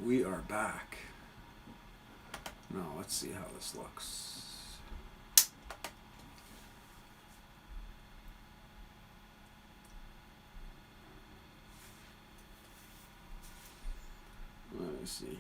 we are back. Now, let's see how this looks. Let me see here.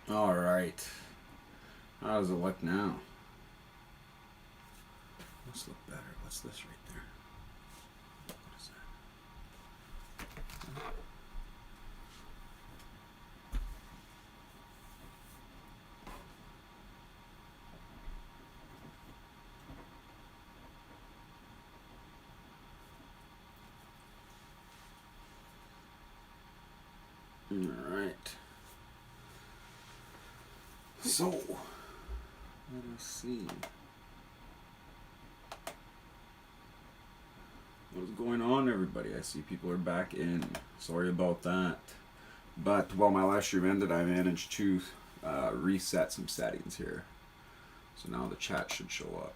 All right. How does it look now? Let's look better. What's this right there? What is that? All right. So, let us see. What is going on, everybody? I see people are back in. Sorry about that. But while my live stream ended, I managed to reset some settings here. So now the chat should show up.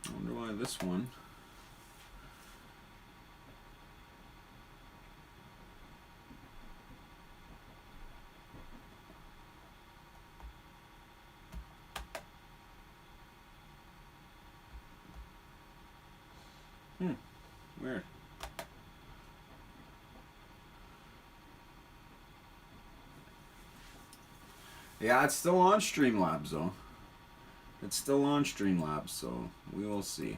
I wonder why this one. Weird. Yeah, it's still on Streamlabs though. It's still on Streamlabs, so we will see.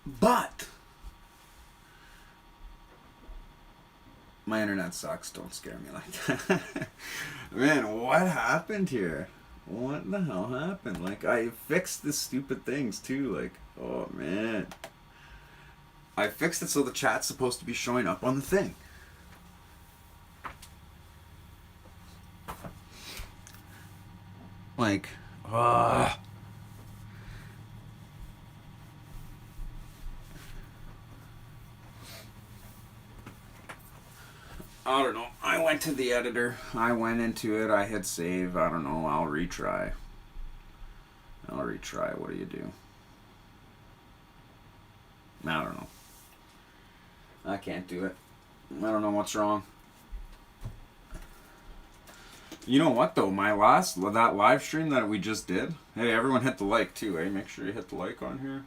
But my internet sucks. Don't scare me like that. Man, what happened here? What the hell happened? Like, I fixed the stupid things too. Like, oh man. I fixed it so the chat's supposed to be showing up on the thing. Like, I don't know. I went to the editor. I went into it. I hit save. I don't know. I'll retry. What do you do? I don't know. I can't do it. I don't know what's wrong. You know what though? That live stream that we just did. Hey, everyone hit the like too. Hey, make sure you hit the like on here.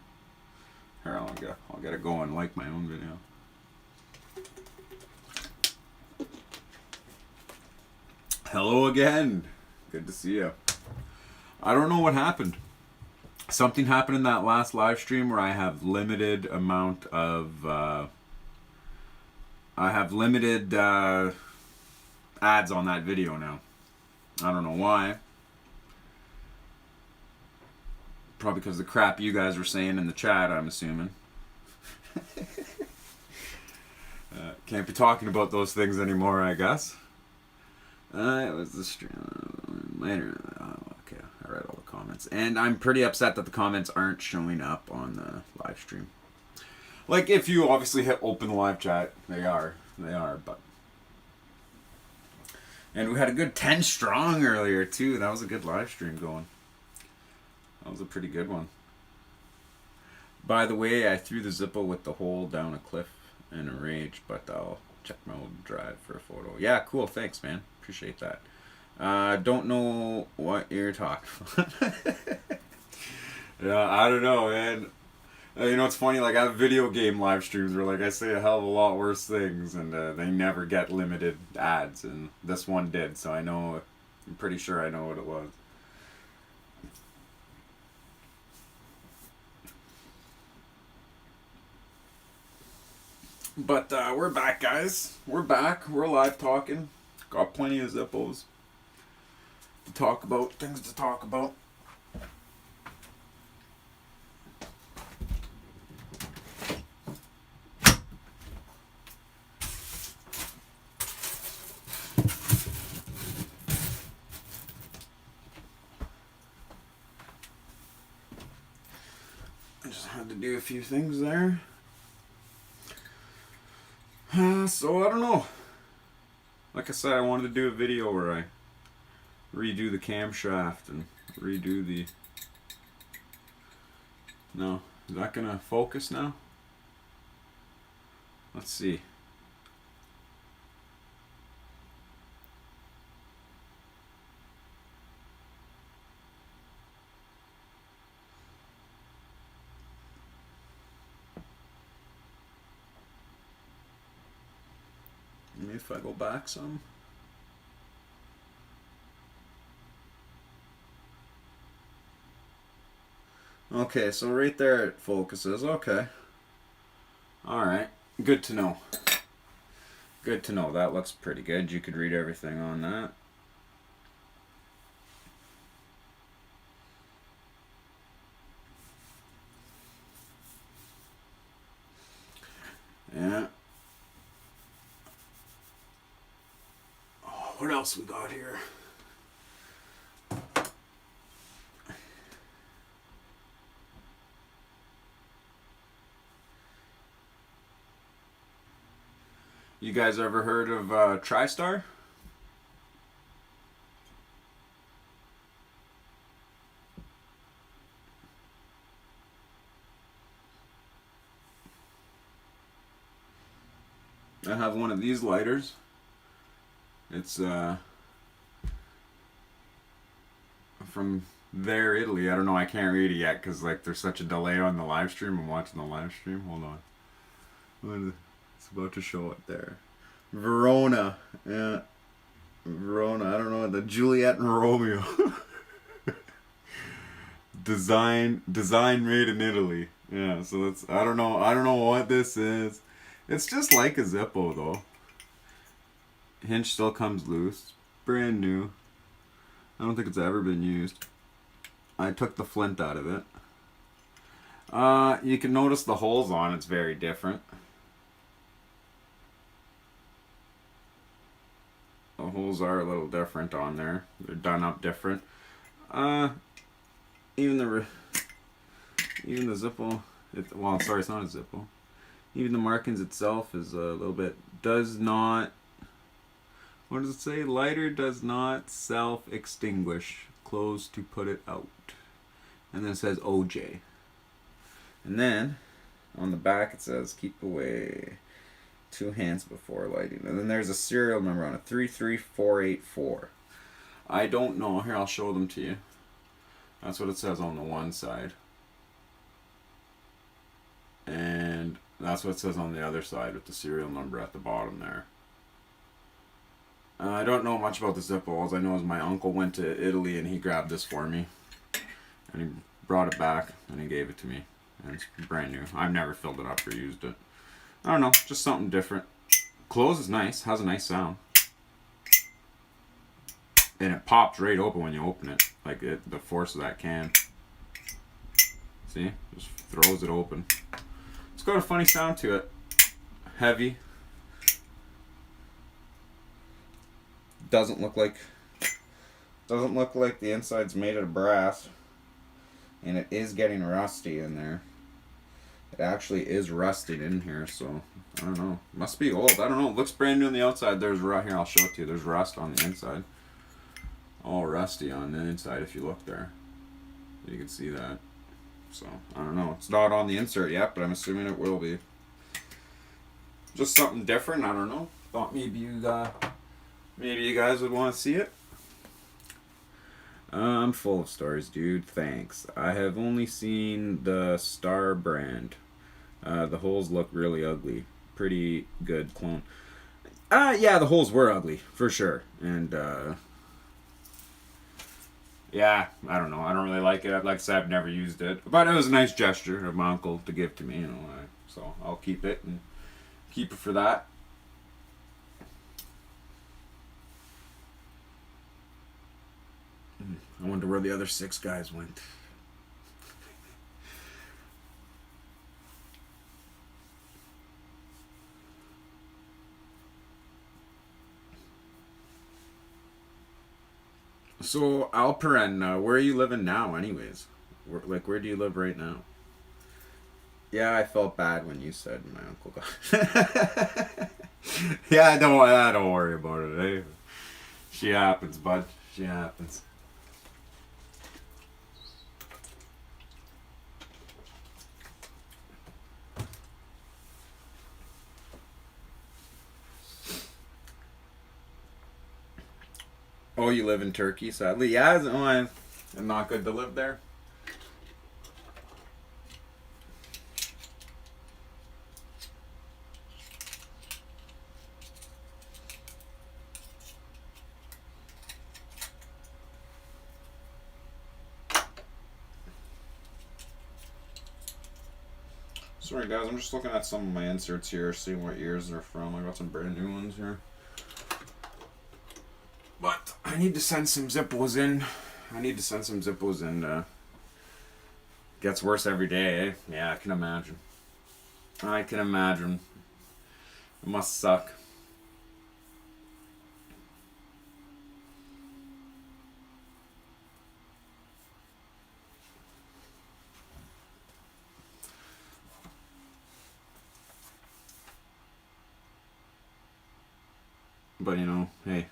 Here, I'll get it going. Like my own video. Hello again. Good to see you. I don't know what happened. Something happened in that last live stream where I have limited amount of ads on that video now. I don't know why. Probably because of the crap you guys were saying in the chat, I'm assuming. Can't be talking about those things anymore, I guess. It was the stream. Later. Oh, okay. I read all the comments. And I'm pretty upset that the comments aren't showing up on the live stream. Like, if you obviously hit open live chat, they are, but. And we had a good 10 strong earlier, too. That was a good live stream going. That was a pretty good one. By the way, I threw the Zippo with the hole down a cliff in a rage, but I'll check my old drive for a photo. Yeah, cool. Thanks, man. Appreciate that. Don't know what you're talking about. Yeah, I don't know, man. You know, it's funny, like, I have video game live streams where, like, I say a hell of a lot worse things, and they never get limited ads, and this one did, so I'm pretty sure I know what it was. But, we're back, guys. We're back. We're live talking. Got plenty of Zippos to talk about, things to talk about. Had to do a few things there. So I don't know. Like I said, I wanted to do a video where I redo the camshaft and redo the... No, is that gonna focus now? Let's see. Maybe if I go back some. Okay, so right there it focuses. Okay. Alright. Good to know. Good to know. That looks pretty good. You could read everything on that. Yeah. Oh, what else we got here? You guys ever heard of TriStar? I have one of these lighters. It's from there, Italy. I don't know. I can't read it yet because like there's such a delay on the live stream. I'm watching the live stream. Hold on. It's about to show up there. Verona. Yeah. Verona. I don't know. The Juliet and Romeo. Design made in Italy. Yeah. So that's. I don't know what this is. It's just like a Zippo though. Hinge still comes loose. Brand new. I don't think it's ever been used. I took the flint out of it. You can notice the holes on it's very different. The holes are a little different on there. They're done up different. Even the Zippo. Well, sorry, it's not a Zippo. Even the markings itself is a little bit. Does not. What does it say? Lighter does not self-extinguish. Close to put it out. And then it says OJ. And then on the back it says keep away 2 hands before lighting. And then there's a serial number on it. 33484. I don't know. Here, I'll show them to you. That's what it says on the one side. And that's what it says on the other side with the serial number at the bottom there. I don't know much about the Zippo. All I know is my uncle went to Italy and he grabbed this for me. And he brought it back and he gave it to me. And it's brand new. I've never filled it up or used it. I don't know, just something different. Close is nice, has a nice sound. And it pops right open when you open it. Like the force of that can. See? Just throws it open. It's got a funny sound to it. Heavy. Doesn't look like the inside's made out of brass. And it is getting rusty in there. It actually is rusted in here, so I don't know. Must be old. I don't know. It looks brand new on the outside. There's rust here. I'll show it to you. There's rust on the inside. All rusty on the inside if you look there. You can see that. So I don't know. It's not on the insert yet, but I'm assuming it will be. Just something different. I don't know. Thought maybe you guys would want to see it. I'm full of stories, dude. Thanks. I have only seen the Star brand. The holes look really ugly. Pretty good clone. Yeah, the holes were ugly, for sure. And, yeah, I don't know. I don't really like it. Like I said, I've never used it. But it was a nice gesture of my uncle to give to me, you know. So I'll keep it and keep it for that. I wonder where the other 6 guys went. So, Alperen, where are you living now, anyways? Where do you live right now? Yeah, I felt bad when you said my uncle got. Yeah, don't worry about it. Eh? She happens, bud. She happens. Oh, you live in Turkey, sadly. Yeah, it's not good to live there. Sorry guys, I'm just looking at some of my inserts here, seeing what years they're from. I got some brand new ones here. But I need to send some Zippos in. Gets worse every day, eh? Yeah, I can imagine. It must suck. But you know, hey,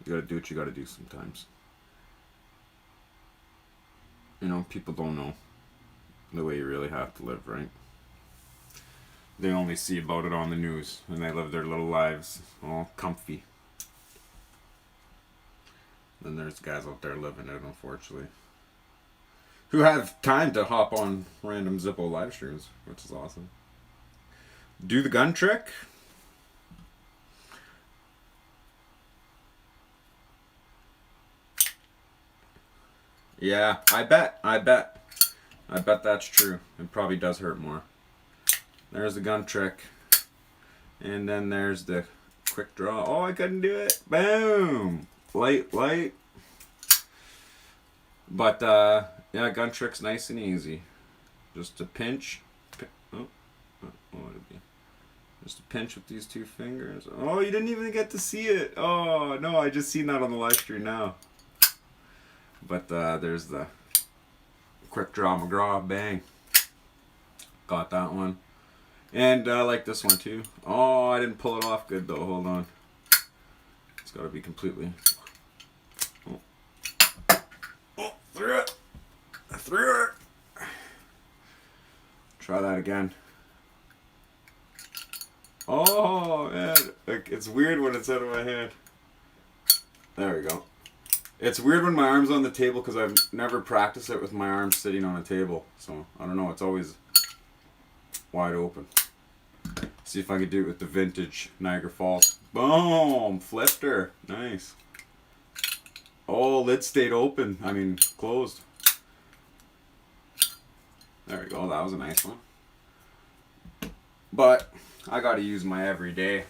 you gotta do what you gotta do sometimes. You know, people don't know the way you really have to live, right? They only see about it on the news, and they live their little lives all comfy. Then there's guys out there living it, unfortunately, who have time to hop on random Zippo live streams, which is awesome. Do the gun trick? Yeah, I bet that's true. It probably does hurt more. There's the gun trick. And then there's the quick draw. Oh, I couldn't do it. Boom. Light. But, yeah, gun trick's nice and easy. Just a pinch. Oh, what would it be? Just a pinch with these 2 fingers. Oh, you didn't even get to see it. Oh, no, I just seen that on the live stream now. But there's the quick draw McGraw. Bang. Got that one. And I like this one too. Oh, I didn't pull it off good though. Hold on. It's got to be completely. Oh, threw it. I threw it. Try that again. Oh, man. It's weird when it's out of my hand. There we go. It's weird when my arm's on the table because I've never practiced it with my arms sitting on a table. So, I don't know. It's always wide open. See if I can do it with the vintage Niagara Falls. Boom! Flipped her. Nice. Oh, lid stayed open. I mean, closed. There we go. That was a nice one. But I got to use my everyday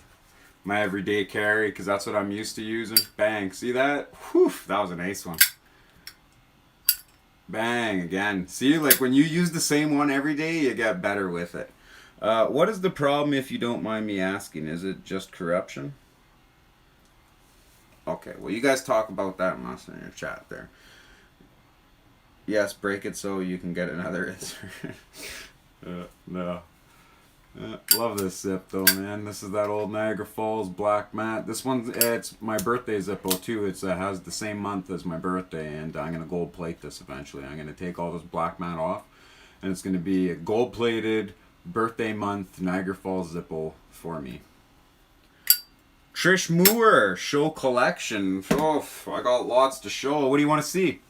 carry because that's what I'm used to using. Bang. See that? Whew, that was a nice one. Bang again. See, like when you use the same one every day, you get better with it. What is the problem, if you don't mind me asking? Is it just corruption? Okay, well, you guys talk about that in your chat there. Yes, break it so you can get another insert. No. Love this zip though, man. This is that old Niagara Falls black mat. This one, it's my birthday Zippo too. It has the same month as my birthday, and I'm gonna gold plate this eventually. I'm gonna take all this black mat off, and it's gonna be a gold plated birthday month Niagara Falls Zippo for me. Trish Moore show collection. Oh, I got lots to show. What do you want to see?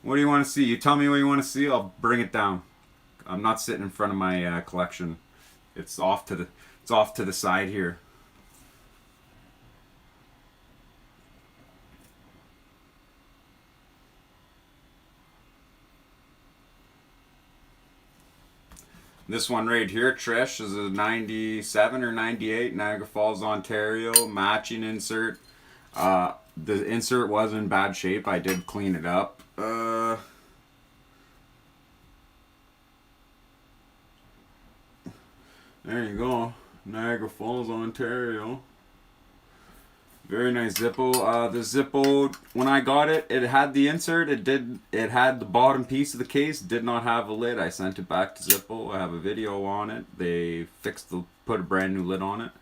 What do you want to see? You tell me what you want to see. I'll bring it down. I'm not sitting in front of my collection. It's off to the side here. This one right here, Trish, is a 97 or 98 Niagara Falls, Ontario, matching insert. The insert was in bad shape. I did clean it up. There you go. Niagara Falls, Ontario. Very nice Zippo. The Zippo, when I got it, it had the insert. It had the bottom piece of the case. Did not have a lid. I sent it back to Zippo. I have a video on it. They put a brand new lid on it.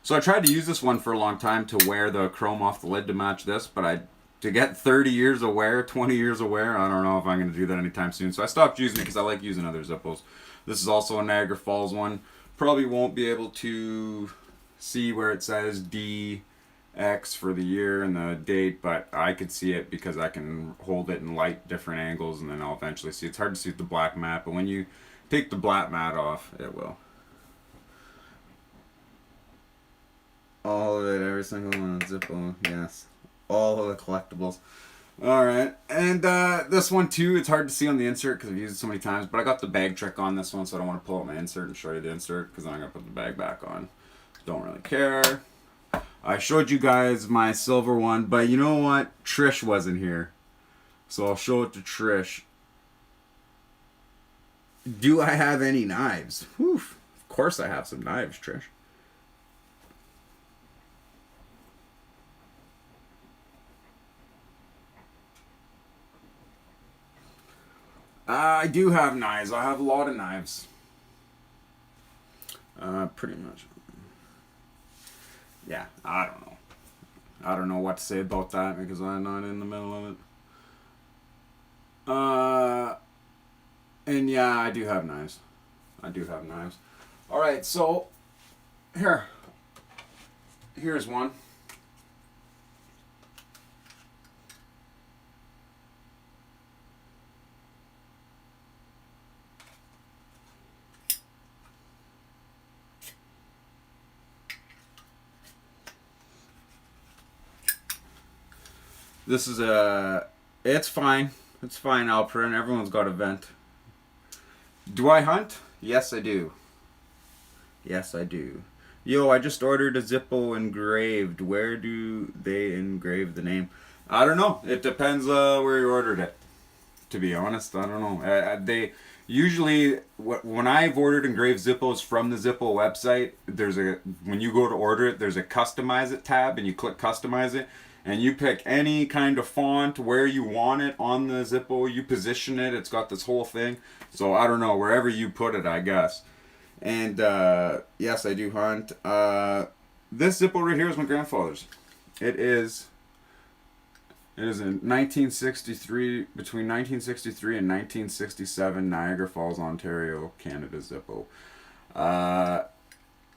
So I tried to use this one for a long time to wear the chrome off the lid to match this, but to get 30 years of wear, 20 years of wear, I don't know if I'm going to do that anytime soon. So I stopped using it because I like using other Zippos. This is also a Niagara Falls one. Probably won't be able to see where it says DX for the year and the date, but I could see it because I can hold it in light different angles, and then I'll eventually see. It's hard to see with the black mat, but when you take the black mat off, it will. All of it, every single one, Zippo, yes. All of the collectibles. Alright, and this one too, it's hard to see on the insert because I've used it so many times, but I got the bag trick on this one, so I don't want to pull out my insert and show you the insert because then I'm going to put the bag back on. Don't really care. I showed you guys my silver one, but you know what? Trish wasn't here. So I'll show it to Trish. Do I have any knives? Whew. Of course I have some knives, Trish. I do have knives. I have a lot of knives. Pretty much. Yeah, I don't know. I don't know what to say about that because I'm not in the middle of it. And yeah, I do have knives. I do have knives. Alright, so here's one. This is it's fine. It's fine, Alperin. Everyone's got a vent. Do I hunt? Yes, I do. Yes, I do. Yo, I just ordered a Zippo engraved. Where do they engrave the name? I don't know. It depends where you ordered it. To be honest, I don't know. They usually, when I've ordered engraved Zippos from the Zippo website, when you go to order it, there's a customize it tab, and you click customize it. And you pick any kind of font where you want it on the Zippo. You position it. It's got this whole thing. So I don't know, wherever you put it, I guess. And yes, I do hunt. This Zippo right here is my grandfather's. It is in 1963, between 1963 and 1967, Niagara Falls, Ontario, Canada Zippo.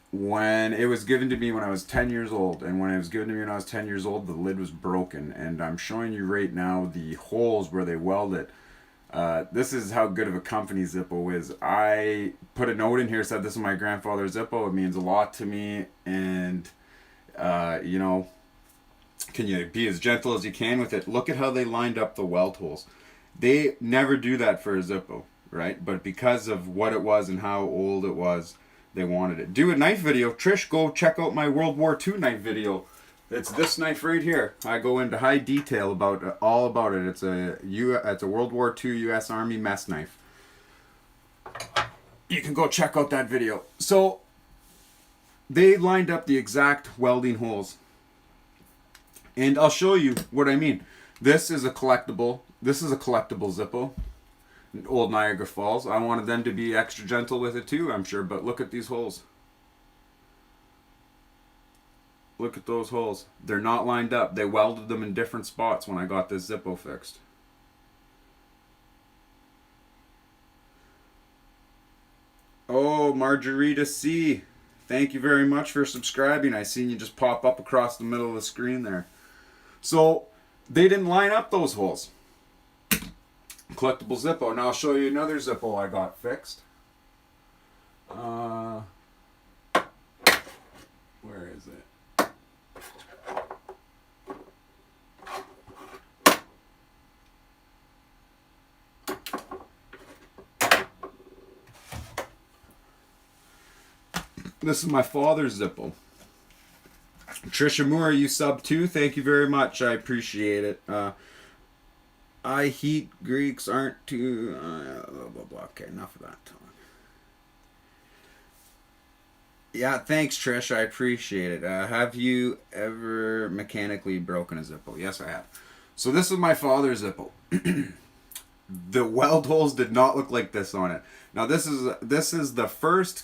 When it was given to me when I was 10 years old, and when it was given to me when I was 10 years old, the lid was broken, and I'm showing you right now the holes where they weld it. This is how good of a company Zippo is. I put a note in here, said this is my grandfather's Zippo. It means a lot to me, and you know, can you be as gentle as you can with it? Look at how they lined up the weld holes. They never do that for a Zippo, right? But because of what it was and how old it was, they wanted it. Do a knife video. Trish, go check out my World War II knife video. It's this knife right here. I go into high detail about all about it. It's a World War II U.S. Army mess knife. You can go check out that video. So they lined up the exact welding holes, and I'll show you what I mean. This is a collectible. This is a collectible Zippo. old Niagara Falls. I wanted them to be extra gentle with it too, I'm sure. But look at these holes. Look at those holes. They're not lined up. They welded them in different spots when I got this Zippo fixed. Oh, Margarita C. Thank you very much for subscribing. I seen you just pop up across the middle of the screen there. So, they didn't line up those holes. Collectible Zippo. Now I'll show you another Zippo I got fixed. Where is it? This is my father's Zippo. Trisha Moore, you sub too. Thank you very much. I appreciate it. I heat Greeks aren't too... blah, blah, blah. Okay, enough of that talk. Yeah, thanks, Trish. I appreciate it. Have you ever mechanically broken a Zippo? Yes, I have. So this is my father's Zippo. The weld holes did not look like this on it. Now, this is the first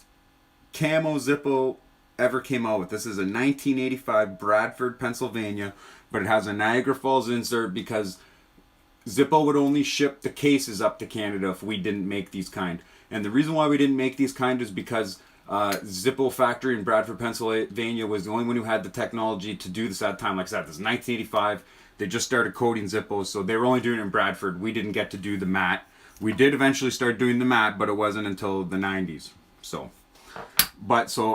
camo Zippo ever came out with. This is a 1985 Bradford, Pennsylvania, but it has a Niagara Falls insert because Zippo would only ship the cases up to Canada if we didn't make these kind. And the reason why we didn't make these kind is because Zippo factory in Bradford, Pennsylvania was the only one who had the technology to do this at the time. Like I said, this is 1985. They just started coating Zippos, so they were only doing it in Bradford. We didn't get to do the matte. We did eventually start doing the matte, but it wasn't until the 90s. So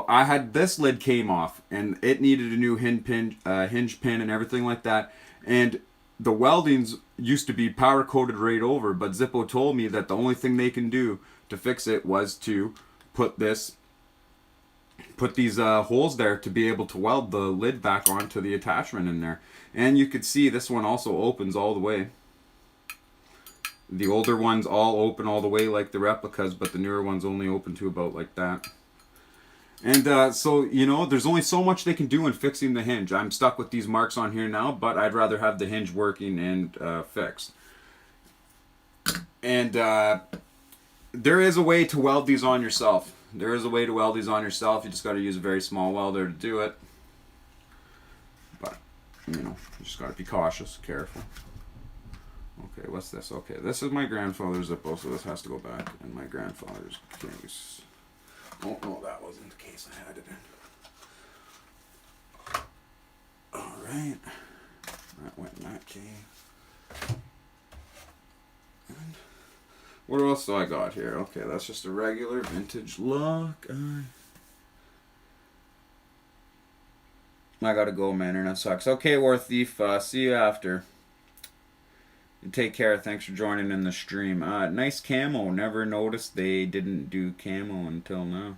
I had this lid came off, and it needed a new hinge pin and everything like that. And the weldings used to be powder coated right over, but Zippo told me that the only thing they can do to fix it was to put these holes there to be able to weld the lid back onto the attachment in there. And you could see this one also opens all the way. The older ones all open all the way like the replicas, but the newer ones only open to about like that. And so, you know, there's only so much they can do in fixing the hinge. I'm stuck with these marks on here now, but I'd rather have the hinge working and fixed. And there is a way to weld these on yourself. There is a way to weld these on yourself. You just got to use a very small welder to do it. But, you know, you just got to be cautious, careful. Okay, what's this? Okay, this is my grandfather's Zippo, so this has to go back. And my grandfather's case. Oh, no, that wasn't the case I had it in. Alright. That went in that case. And what else do I got here? Okay, that's just a regular vintage look. I gotta go, man. Internet sucks. Okay, War Thief. See you after. Take care. Thanks for joining in the stream. Nice camo. Never noticed they didn't do camo until now.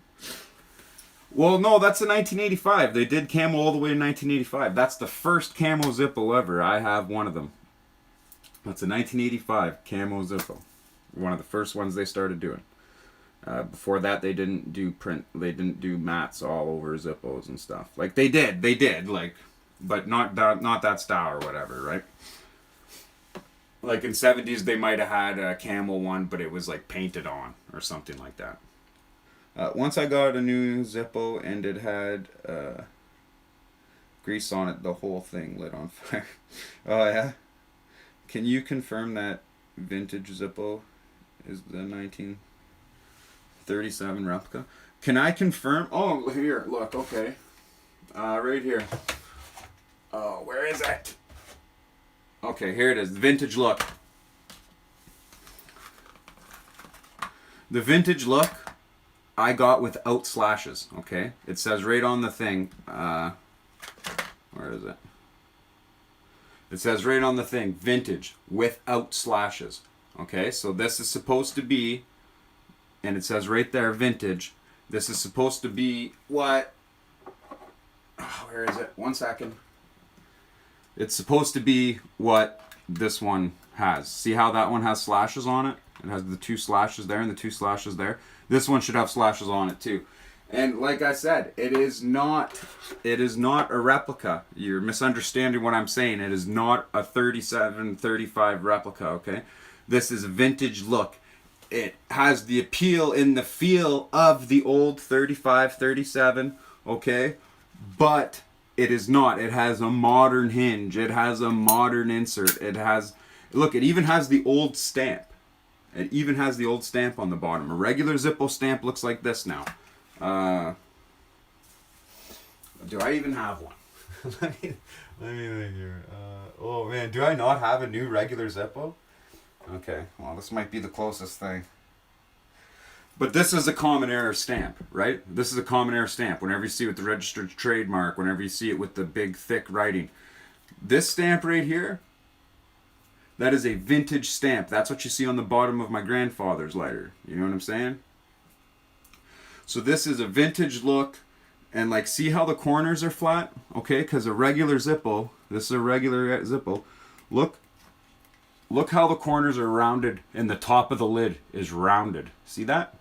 Well, no, that's a 1985. They did camo all the way in 1985. That's the first camo Zippo ever. I have one of them. That's a 1985 camo Zippo. One of the first ones they started doing. Before that, they didn't do print. They didn't do mats all over Zippos and stuff. Like they did, like, but not that style or whatever, right? Like in 70s, they might have had a camo one, but it was like painted on or something like that. Once I got a new Zippo and it had grease on it, the whole thing lit on fire. Oh yeah? Can you confirm that vintage Zippo is the 1937 replica? Can I confirm? Oh, here, look, okay. Right here. Oh, where is it? Okay, here it is. Vintage look. The vintage look I got without slashes, okay? It says right on the thing, where is it? It says right on the thing, vintage, without slashes, okay? So this is supposed to be, and it says right there, vintage. This is supposed to be what? Oh, where is it? 1 second. It's supposed to be what this one has. See how that one has slashes on it? It has the 2 slashes there and the 2 slashes there. This one should have slashes on it too. And like I said, it is not a replica. You're misunderstanding what I'm saying. It is not a 37, 35 replica, okay? This is a vintage look. it has the appeal in the feel of the old 35, 37, okay? But it is not. It has a modern hinge. It has a modern insert. It has, look, it even has the old stamp. It even has the old stamp on the bottom. A regular Zippo stamp looks like this now. Do I even have one? let me think here. Oh man, do I not have a new regular Zippo? Okay, well this might be the closest thing. But this is a common era stamp, right? This is a common era stamp. Whenever you see it with the registered trademark, whenever you see it with the big thick writing. This stamp right here, that is a vintage stamp. That's what you see on the bottom of my grandfather's lighter. You know what I'm saying? So this is a vintage look. And like, see how the corners are flat? Okay, because a regular Zippo, this is a regular Zippo. Look how the corners are rounded and the top of the lid is rounded. See that?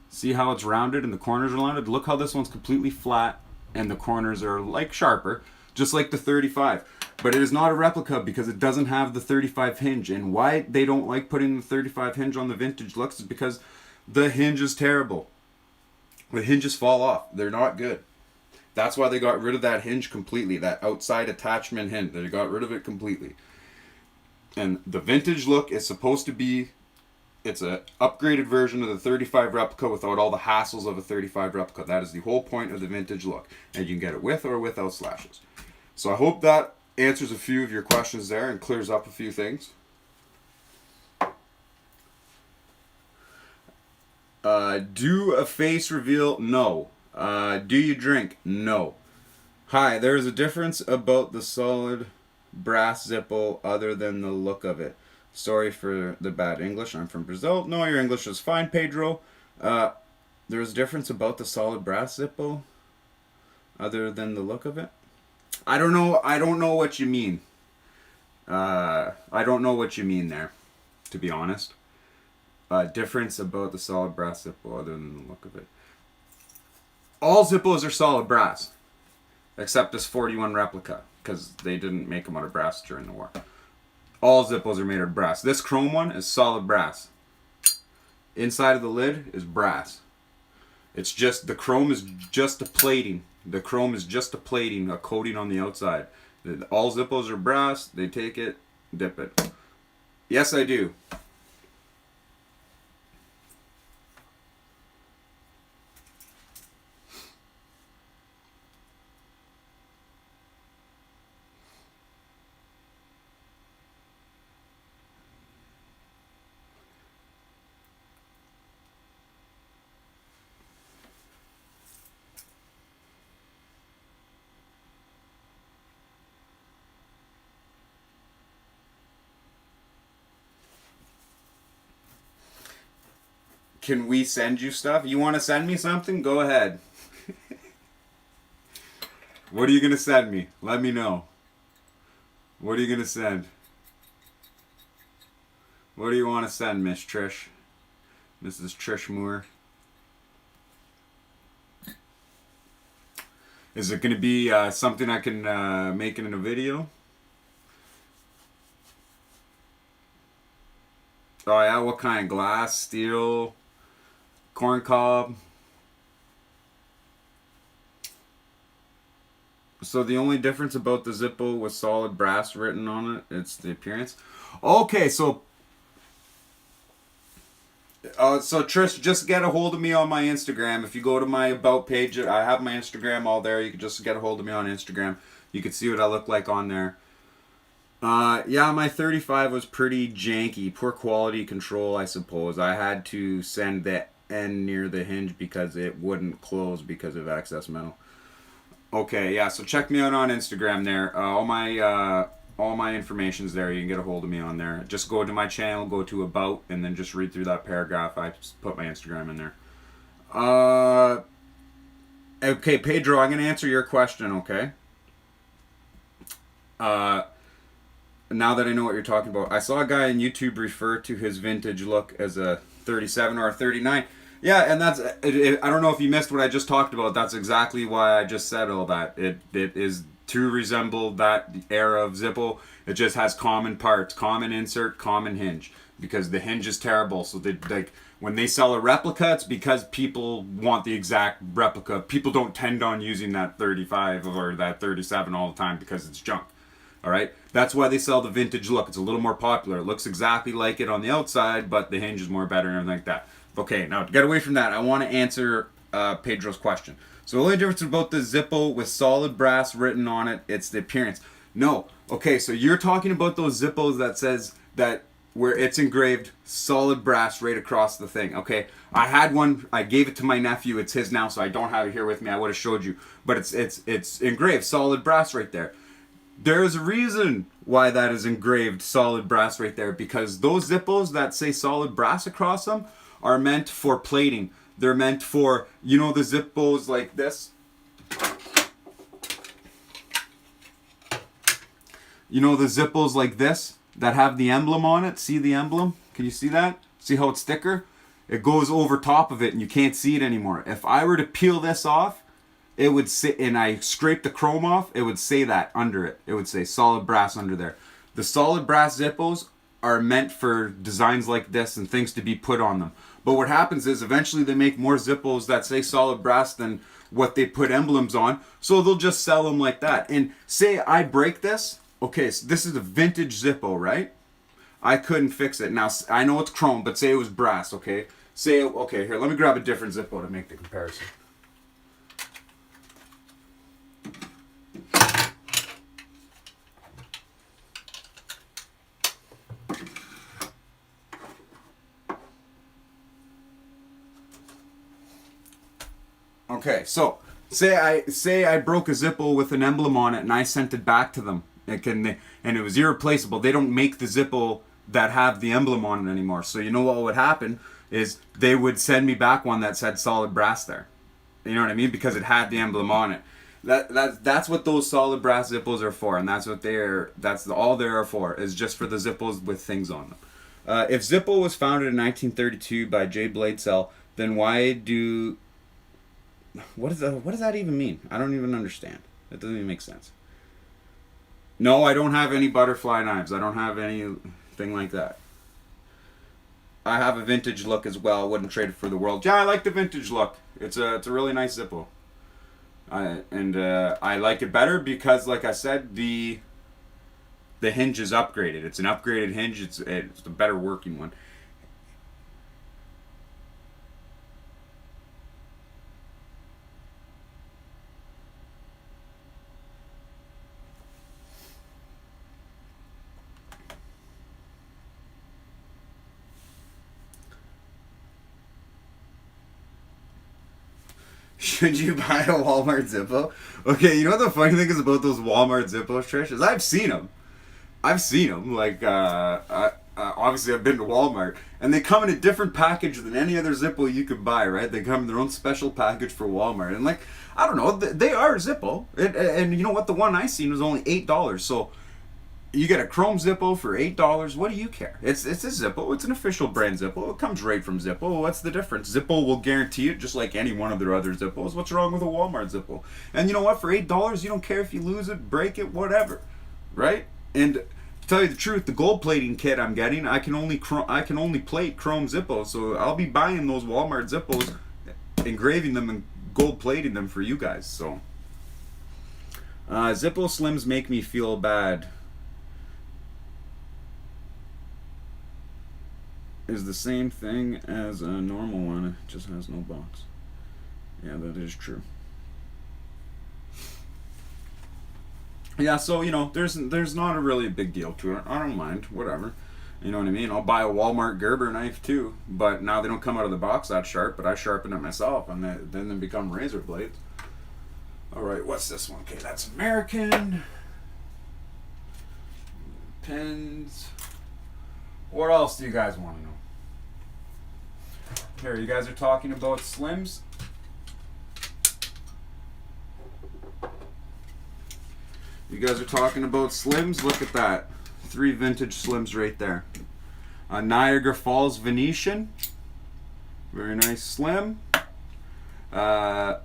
See how it's rounded and the corners are rounded? Look how this one's completely flat and the corners are like sharper, just like the 35. But it is not a replica because it doesn't have the 35 hinge. And why they don't like putting the 35 hinge on the vintage looks is because the hinge is terrible. The hinges fall off. They're not good. That's why they got rid of that hinge completely. That outside attachment hinge. They got rid of it completely. And the vintage look is supposed to be, it's a upgraded version of the 35 replica without all the hassles of a 35 replica. That is the whole point of the vintage look. And you can get it with or without slashes. So I hope that answers a few of your questions there and clears up a few things. Do a face reveal? No. Do you drink? No. Hi, there's a difference about the solid brass Zippo other than the look of it. Sorry for the bad English. I'm from Brazil. No, your English is fine, Pedro. There's a difference about the solid brass Zippo other than the look of it. I don't know what you mean. I don't know what you mean there, to be honest. Difference about the solid brass Zippo other than the look of it. All Zippos are solid brass, except this 41 replica, because they didn't make them out of brass during the war. All Zippos are made of brass. This chrome one is solid brass. Inside of the lid is brass. It's just, the chrome is just a plating. The chrome is just a plating, a coating on the outside. All Zippos are brass. They take it, dip it. Yes, I do. Can we send you stuff? You want to send me something? Go ahead. What are you going to send me? Let me know. What are you going to send? What do you want to send, Miss Trish? Mrs. Trish Moore. Is it going to be something I can make it in a video? Oh yeah, what kind? Glass, steel, corn cob. So the only difference about the Zippo with solid brass written on it, it's the appearance. Okay, so Trish, just get a hold of me on my Instagram. If you go to my about page, I have my Instagram all there. You can just get a hold of me on Instagram. You can see what I look like on there. Yeah, my 35 was pretty janky. Poor quality control, I suppose. I had to send the end near the hinge because it wouldn't close because of excess metal. Okay, yeah, so check me out on Instagram there. All my information's there. You can get a hold of me on there. Just go to my channel, go to About, and then just read through that paragraph. I just put my Instagram in there. Okay, Pedro, I'm going to answer your question, okay? Now that I know what you're talking about, I saw a guy on YouTube refer to his vintage look as a 37 or a 39. Yeah, and that's, I don't know if you missed what I just talked about. That's exactly why I just said all that. It is to resemble that era of Zippo. It just has common parts, common insert, common hinge. because the hinge is terrible. So they like when they sell a replica, it's because people want the exact replica. People don't tend on using that 35 or that 37 all the time because it's junk. All right, that's why they sell the vintage look. It's a little more popular. It looks exactly like it on the outside, but the hinge is more better and everything like that. Okay, now to get away from that, I want to answer Pedro's question. So the only difference about the Zippo with solid brass written on it, it's the appearance. No, okay, so you're talking about those Zippos that says that where it's engraved solid brass right across the thing. Okay, I had one. I gave it to my nephew. It's his now, so I don't have it here with me. I would have showed you, but it's engraved solid brass right there. There's a reason why that is engraved solid brass right there, because those Zippos that say solid brass across them are meant for plating. They're meant for, you know, the Zippos like this. You know the Zippos like this that have the emblem on it? See the emblem? Can you see that? See how it's thicker? It goes over top of it and you can't see it anymore. If I were to peel this off, it would say, and I scraped the chrome off, it would say that under it. It would say solid brass under there. The solid brass Zippos are meant for designs like this and things to be put on them. But what happens is eventually they make more Zippos that say solid brass than what they put emblems on. So they'll just sell them like that. And say I break this. Okay, so this is a vintage Zippo, right? I couldn't fix it. Now, I know it's chrome, but say it was brass, okay? Say, okay, here, let me grab a different Zippo to make the comparison. Okay, so say I broke a Zippo with an emblem on it and I sent it back to them, and it was irreplaceable. They don't make the Zippo that have the emblem on it anymore. So you know what would happen is they would send me back one that said solid brass there. You know what I mean? Because it had the emblem on it. That's what those solid brass Zippos are for, and that's all they are for, is just for the Zippos with things on them. If Zippo was founded in 1932 by J. Bladesell, then why do... What does that even mean? I don't even understand. That doesn't even make sense. No, I don't have any butterfly knives. I don't have anything like that. I have a vintage look as well. I wouldn't trade it for the world. Yeah, I like the vintage look. It's a really nice Zippo. I like it better because, like I said, the hinge is upgraded. It's an upgraded hinge. It's a better working one. Should you buy a Walmart Zippo? Okay, you know what the funny thing is about those Walmart Zippos, Trish? Is I've seen them. Like, obviously I've been to Walmart. And they come in a different package than any other Zippo you could buy, right? They come in their own special package for Walmart. And like, I don't know, they are Zippo. And you know what? The one I seen was only $8. So you get a chrome Zippo for $8. What do you care? It's a Zippo. It's an official brand Zippo. It comes right from Zippo. What's the difference? Zippo will guarantee it, just like any one of their other Zippos. What's wrong with a Walmart Zippo? And you know what? For $8, you don't care if you lose it, break it, whatever, right? And to tell you the truth, the gold plating kit I'm getting, I can only plate chrome Zippos. So I'll be buying those Walmart Zippos, engraving them and gold plating them for you guys. So Zippo Slims make me feel bad. Is the same thing as a normal one. It just has no box. Yeah, that is true. Yeah, so you know, there's not a really big deal to it. I don't mind, whatever. You know what I mean? I'll buy a Walmart Gerber knife too, but now they don't come out of the box that sharp. But I sharpen it myself, and then they become razor blades. All right, what's this one? Okay, that's American. Pens. What else do you guys want to know? Here, you guys are talking about Slims. You guys are talking about Slims. Look at that. 3 vintage Slims right there. Niagara Falls Venetian. Very nice Slim. Petro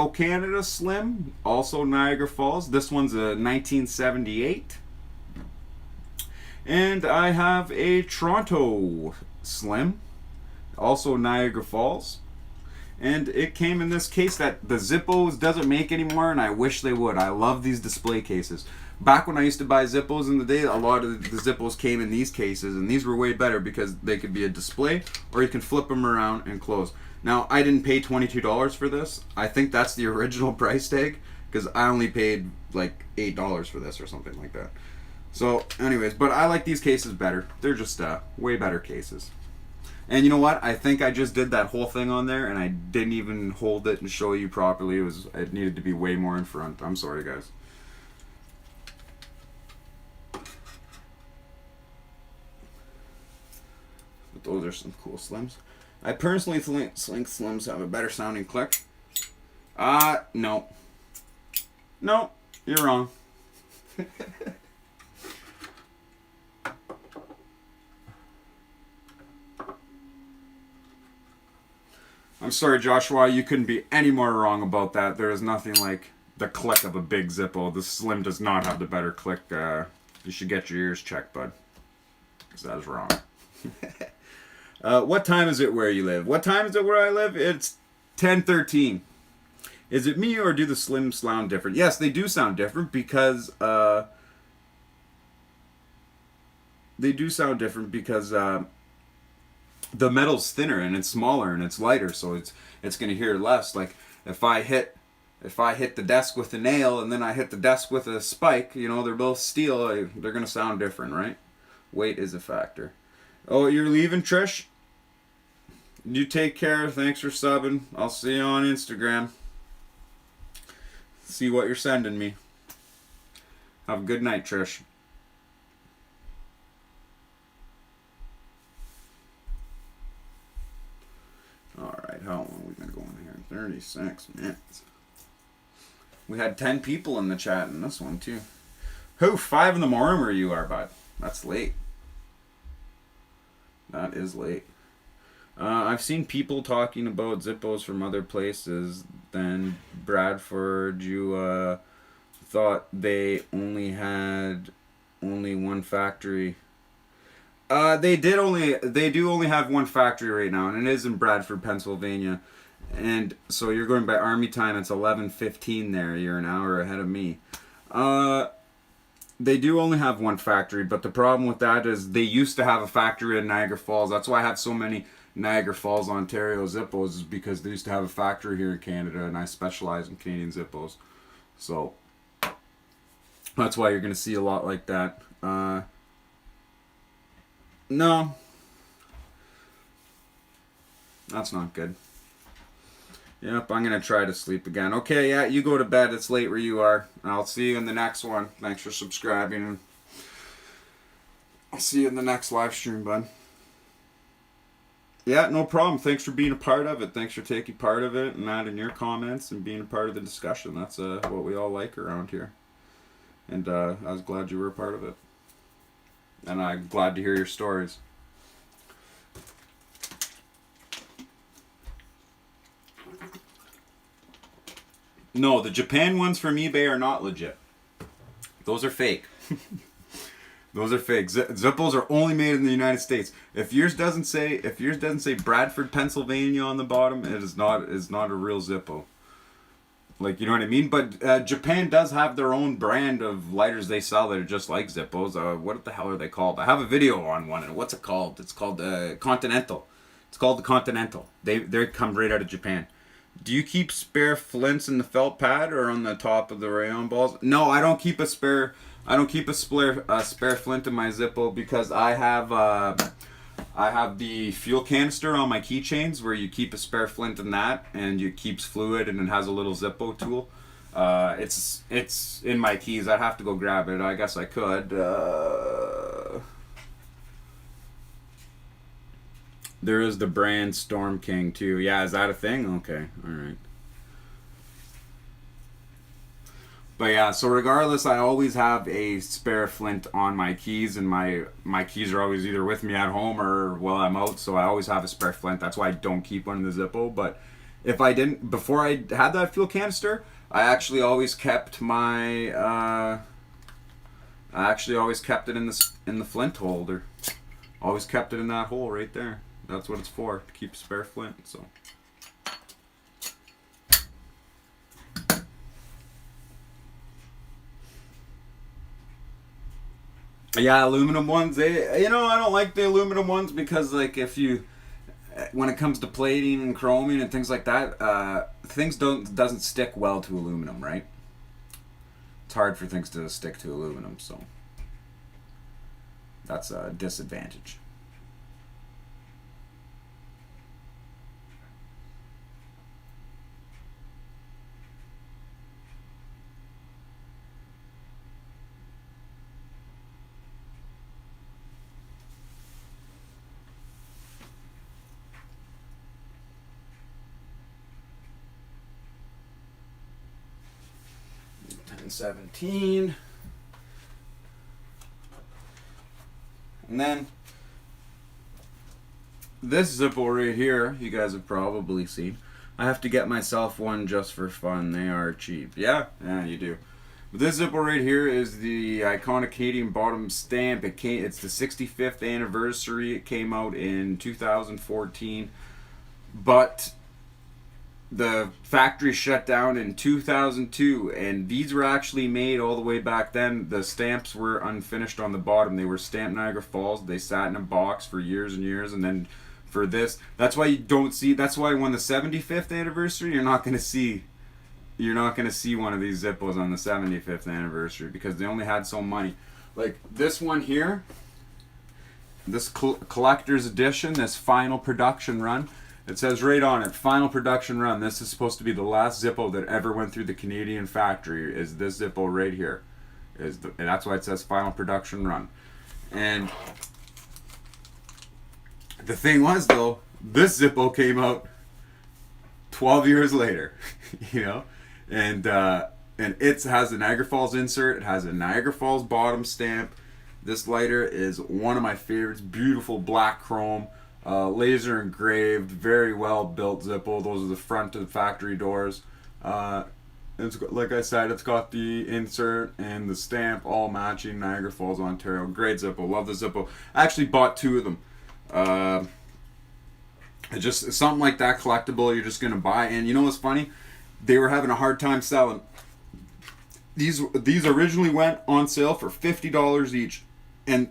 Canada Slim. Also Niagara Falls. This one's a 1978. And I have a Toronto Slim, also Niagara Falls. And it came in this case that the Zippos doesn't make anymore, and I wish they would. I love these display cases. Back when I used to buy Zippos in the day, a lot of the Zippos came in these cases, and these were way better because they could be a display, or you can flip them around and close. Now, I didn't pay $22 for this. I think that's the original price tag, because I only paid like $8 for this or something like that. So, anyways, but I like these cases better. They're just way better cases. And you know what? I think I just did that whole thing on there, and I didn't even hold it and show you properly. It needed to be way more in front. I'm sorry, guys. But those are some cool Slims. I personally think Slims have a better sounding click. No. No, you're wrong. I'm sorry, Joshua, you couldn't be any more wrong about that. There is nothing like the click of a big Zippo. The Slim does not have the better click. You should get your ears checked, bud. Because that is wrong. What time is it where you live? What time is it where I live? It's 10:13. Is it me, or do the Slims sound different? Yes, they do sound different because the metal's thinner and it's smaller and it's lighter, so it's gonna hear less. Like if I hit the desk with a nail and then I hit the desk with a spike, you know, they're both steel, they're gonna sound different, right? Weight is a factor. Oh, you're leaving, Trish? You take care. Thanks for subbing. I'll see you on Instagram. See what you're sending me. Have a good night, Trish. Alright, how long are we gonna go in here? 36 minutes. We had 10 people in the chat in this one too. Who? 5 in the morning where you are, bud? That's late. That is late. I've seen people talking about Zippos from other places than Bradford. You thought they had only one factory. They do only have one factory right now, and it is in Bradford, Pennsylvania. And so you're going by Army time. It's 11:15 there. You're an hour ahead of me. They do only have one factory, but the problem with that is they used to have a factory in Niagara Falls. That's why I have so many Niagara Falls, Ontario Zippos, is because they used to have a factory here in Canada, and I specialize in Canadian Zippos. So that's why you're going to see a lot like that. No. That's not good. Yep, I'm going to try to sleep again. Okay, yeah, you go to bed. It's late where you are. I'll see you in the next one. Thanks for subscribing. I'll see you in the next live stream, bud. Yeah, no problem. Thanks for being a part of it. Thanks for taking part of it and adding your comments and being a part of the discussion. That's what we all like around here. And I was glad you were a part of it. And I'm glad to hear your stories. No, the Japan ones from eBay are not legit. Those are fake. Those are fake. Zippos are only made in the United States. If yours doesn't say Bradford, Pennsylvania on the bottom, it is not a real Zippo. Like, you know what I mean? But Japan does have their own brand of lighters they sell that are just like Zippos. What the hell are they called? I have a video on one. And what's it called? It's called Continental. It's called the Continental. They come right out of Japan. Do you keep spare flints in the felt pad or on the top of the rayon balls? No, I don't keep a spare. I don't keep a spare flint in my Zippo because I have the fuel canister on my keychains where you keep a spare flint in that, and it keeps fluid, and it has a little Zippo tool. It's in my keys. I'd have to go grab it. I guess I could. There is the brand Storm King too. Yeah, is that a thing? Okay, all right. But yeah, so regardless, I always have a spare flint on my keys, and my keys are always either with me at home or while I'm out, so I always have a spare flint. That's why I don't keep one in the Zippo. But if I didn't, before I had that fuel canister, I actually always kept my I actually always kept it in the Flint holder. Always kept it in that hole right there. That's what it's for, to keep spare flint. So. Yeah, aluminum ones. I don't like the aluminum ones because, like, when it comes to plating and chroming and things like that, things doesn't stick well to aluminum, right? It's hard for things to stick to aluminum, so that's a disadvantage. And 17. And then this Zippo right here, you guys have probably seen. I have to get myself one just for fun. They are cheap. Yeah, you do. But this Zippo right here is the iconic Canadian bottom stamp. It's the 65th anniversary. It came out in 2014. But the factory shut down in 2002, and these were actually made all the way back then. The stamps were unfinished on the bottom. They were stamped Niagara Falls. They sat in a box for years and years, and then for this, that's why you don't see. That's why when the 75th anniversary, you're not going to see one of these Zippos on the 75th anniversary because they only had so many. Like this one here, this collector's edition, this final production run. It says right on it, final production run. This is supposed to be the last Zippo that ever went through the Canadian factory. Is this Zippo right here? And that's why it says final production run. And the thing was though, this Zippo came out 12 years later, and it has a Niagara Falls insert. It has a Niagara Falls bottom stamp. This lighter is one of my favorites. Beautiful black chrome. Laser engraved, very well built Zippo. Those are the front of the factory doors. It's like I said, it's got the insert and the stamp all matching. Niagara Falls, Ontario. Great Zippo. Love the Zippo. I actually bought 2 of them. It's something like that collectible you're just gonna buy. And you know what's funny? They were having a hard time selling. These originally went on sale for $50 each. And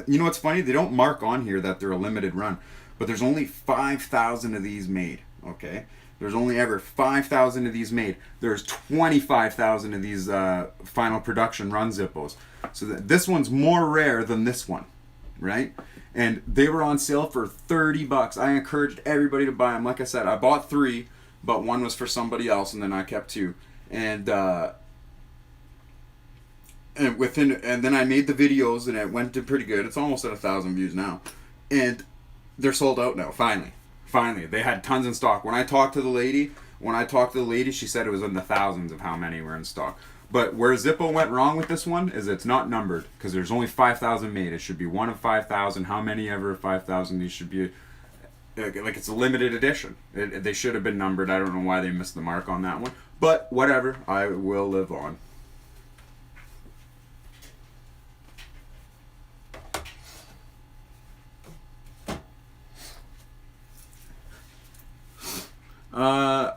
you know what's funny? They don't mark on here that they're a limited run, but there's only 5,000 of these made. Okay, there's only ever 5,000 of these made. There's 25,000 of these final production run Zippos. So this one's more rare than this one, right? And they were on sale for $30. I encouraged everybody to buy them. Like I said, I bought 3, but one was for somebody else, and then I kept 2. And then I made the videos and it went to pretty good. It's almost at 1,000 views now, and they're sold out now. Finally, they had tons in stock. When I talked to the lady, she said it was in the thousands of how many were in stock. But where Zippo went wrong with this one is it's not numbered because there's only 5,000 made. It should be one of 5,000. How many ever of 5,000? These should be like it's a limited edition. They should have been numbered. I don't know why they missed the mark on that one, but whatever. I will live on.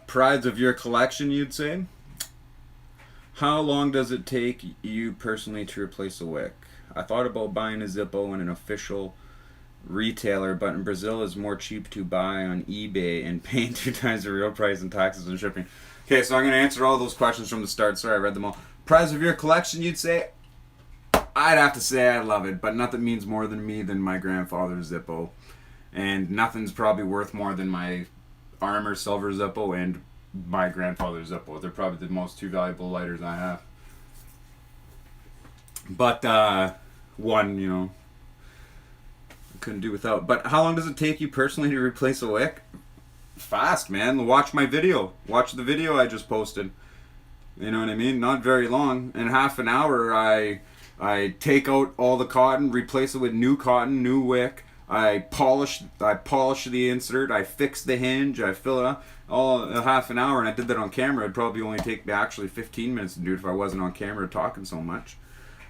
Prides of your collection, you'd say? How long does it take you personally to replace a Wick? I thought about buying a Zippo in an official retailer, but in Brazil it's more cheap to buy on eBay and paying 2 times the real price in taxes and shipping. Okay, so I'm going to answer all those questions from the start. Sorry, I read them all. Prides of your collection, you'd say? I'd have to say I love it, but nothing means more than me than my grandfather's Zippo. And nothing's probably worth more than my Armor Silver Zippo and my grandfather's Zippo. They're probably the most 2 valuable lighters I have. But one, I couldn't do without. But how long does it take you personally to replace a Wick? Fast, man. Watch my video. Watch the video I just posted. You know what I mean? Not very long. In half an hour, I take out all the cotton, replace it with new cotton, new Wick. I polish the insert, I fix the hinge, I fill it up, all in half an hour, and I did that on camera. It'd probably only take me actually 15 minutes to do it if I wasn't on camera talking so much.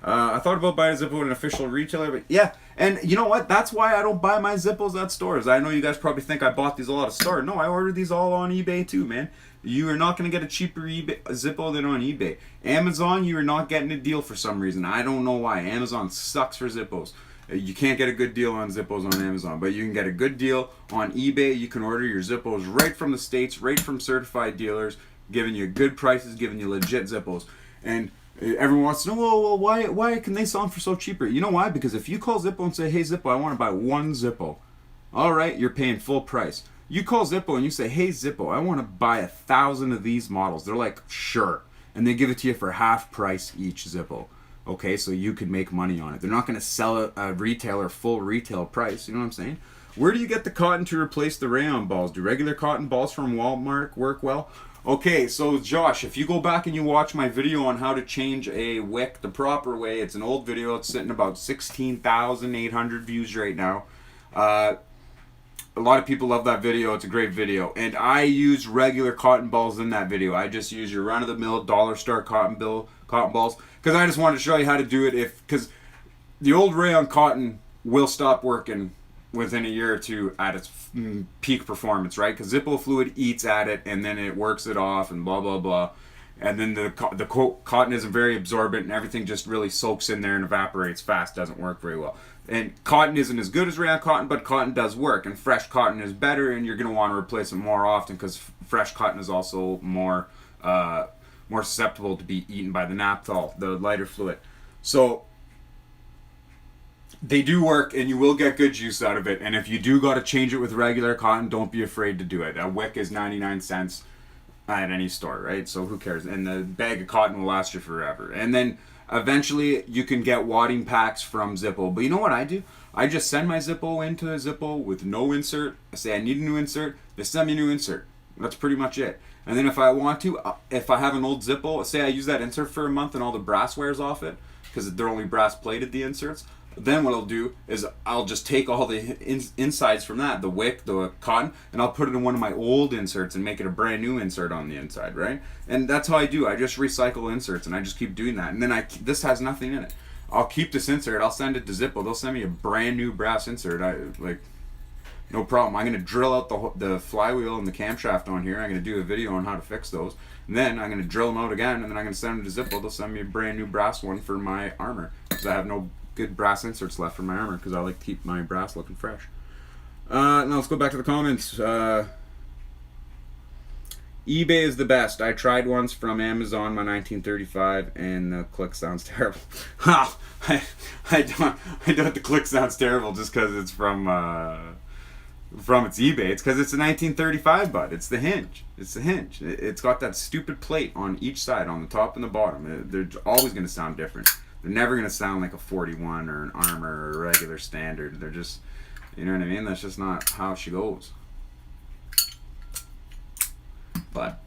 I thought about buying a Zippo at an official retailer, but yeah. And you know what? That's why I don't buy my Zippos at stores. I know you guys probably think I bought these all at a store. No, I ordered these all on eBay too, man. You are not going to get a cheaper Zippo than on eBay. Amazon, you are not getting a deal for some reason. I don't know why. Amazon sucks for Zippos. You can't get a good deal on Zippos on Amazon, but you can get a good deal on eBay. You can order your Zippos right from the States, right from certified dealers, giving you good prices, giving you legit Zippos. And everyone wants to know, well, why can they sell them for so cheaper? You know why? Because if you call Zippo and say, hey, Zippo, I want to buy one Zippo. All right, you're paying full price. You call Zippo and you say, hey, Zippo, I want to buy 1,000 of these models. They're like, sure. And they give it to you for half price each Zippo. Okay, so you could make money on it. They're not going to sell a retailer full retail price. You know what I'm saying? Where do you get the cotton to replace the rayon balls? Do regular cotton balls from Walmart work well? Okay, so Josh, if you go back and you watch my video on how to change a wick the proper way, it's an old video. It's sitting about 16,800 views right now. A lot of people love that video. It's a great video. And I use regular cotton balls in that video. I just use your run-of-the-mill dollar store cotton balls. Because I just wanted to show you how to do it. Because the old rayon cotton will stop working within a year or two at its peak performance, right? Because Zippo fluid eats at it and then it works it off and blah, blah, blah. And then the cotton isn't very absorbent and everything just really soaks in there and evaporates fast. Doesn't work very well. And cotton isn't as good as rayon cotton, but cotton does work. And fresh cotton is better, and you're going to want to replace it more often because fresh cotton is also more susceptible to be eaten by the naphthol, the lighter fluid. So they do work, and you will get good juice out of it. And if you do got to change it with regular cotton, don't be afraid to do it. A wick is 99 cents at any store, right? So who cares? And the bag of cotton will last you forever. And then eventually you can get wadding packs from Zippo. But you know what I do? I just send my Zippo into a Zippo with no insert. I say I need a new insert. They send me a new insert. That's pretty much it. And then if I want to, if I have an old Zippo, say I use that insert for a month and all the brass wears off it, because they're only brass plated, the inserts, then what I'll do is I'll just take all the insides from that, the wick, the cotton, and I'll put it in one of my old inserts and make it a brand new insert on the inside, right? And that's how I do. I just recycle inserts and I just keep doing that. And then this has nothing in it. I'll keep this insert. I'll send it to Zippo. They'll send me a brand new brass insert. No problem. I'm going to drill out the flywheel and the camshaft on here. I'm going to do a video on how to fix those. And then I'm going to drill them out again, and then I'm going to send them to Zippo. They'll send me a brand new brass one for my armor, because I have no good brass inserts left for my armor, because I like to keep my brass looking fresh. Now let's go back to the comments. eBay is the best. I tried once from Amazon, my 1935, and the click sounds terrible. I don't. The click sounds terrible just because it's from its eBay. It's because it's a 1935 bud. It's the hinge. It's got that stupid plate on each side, on the top and the bottom. They're always going to sound different. They're never going to sound like a 41 or an Armor or a regular standard. They're just, you know what I mean? That's just not how she goes. But,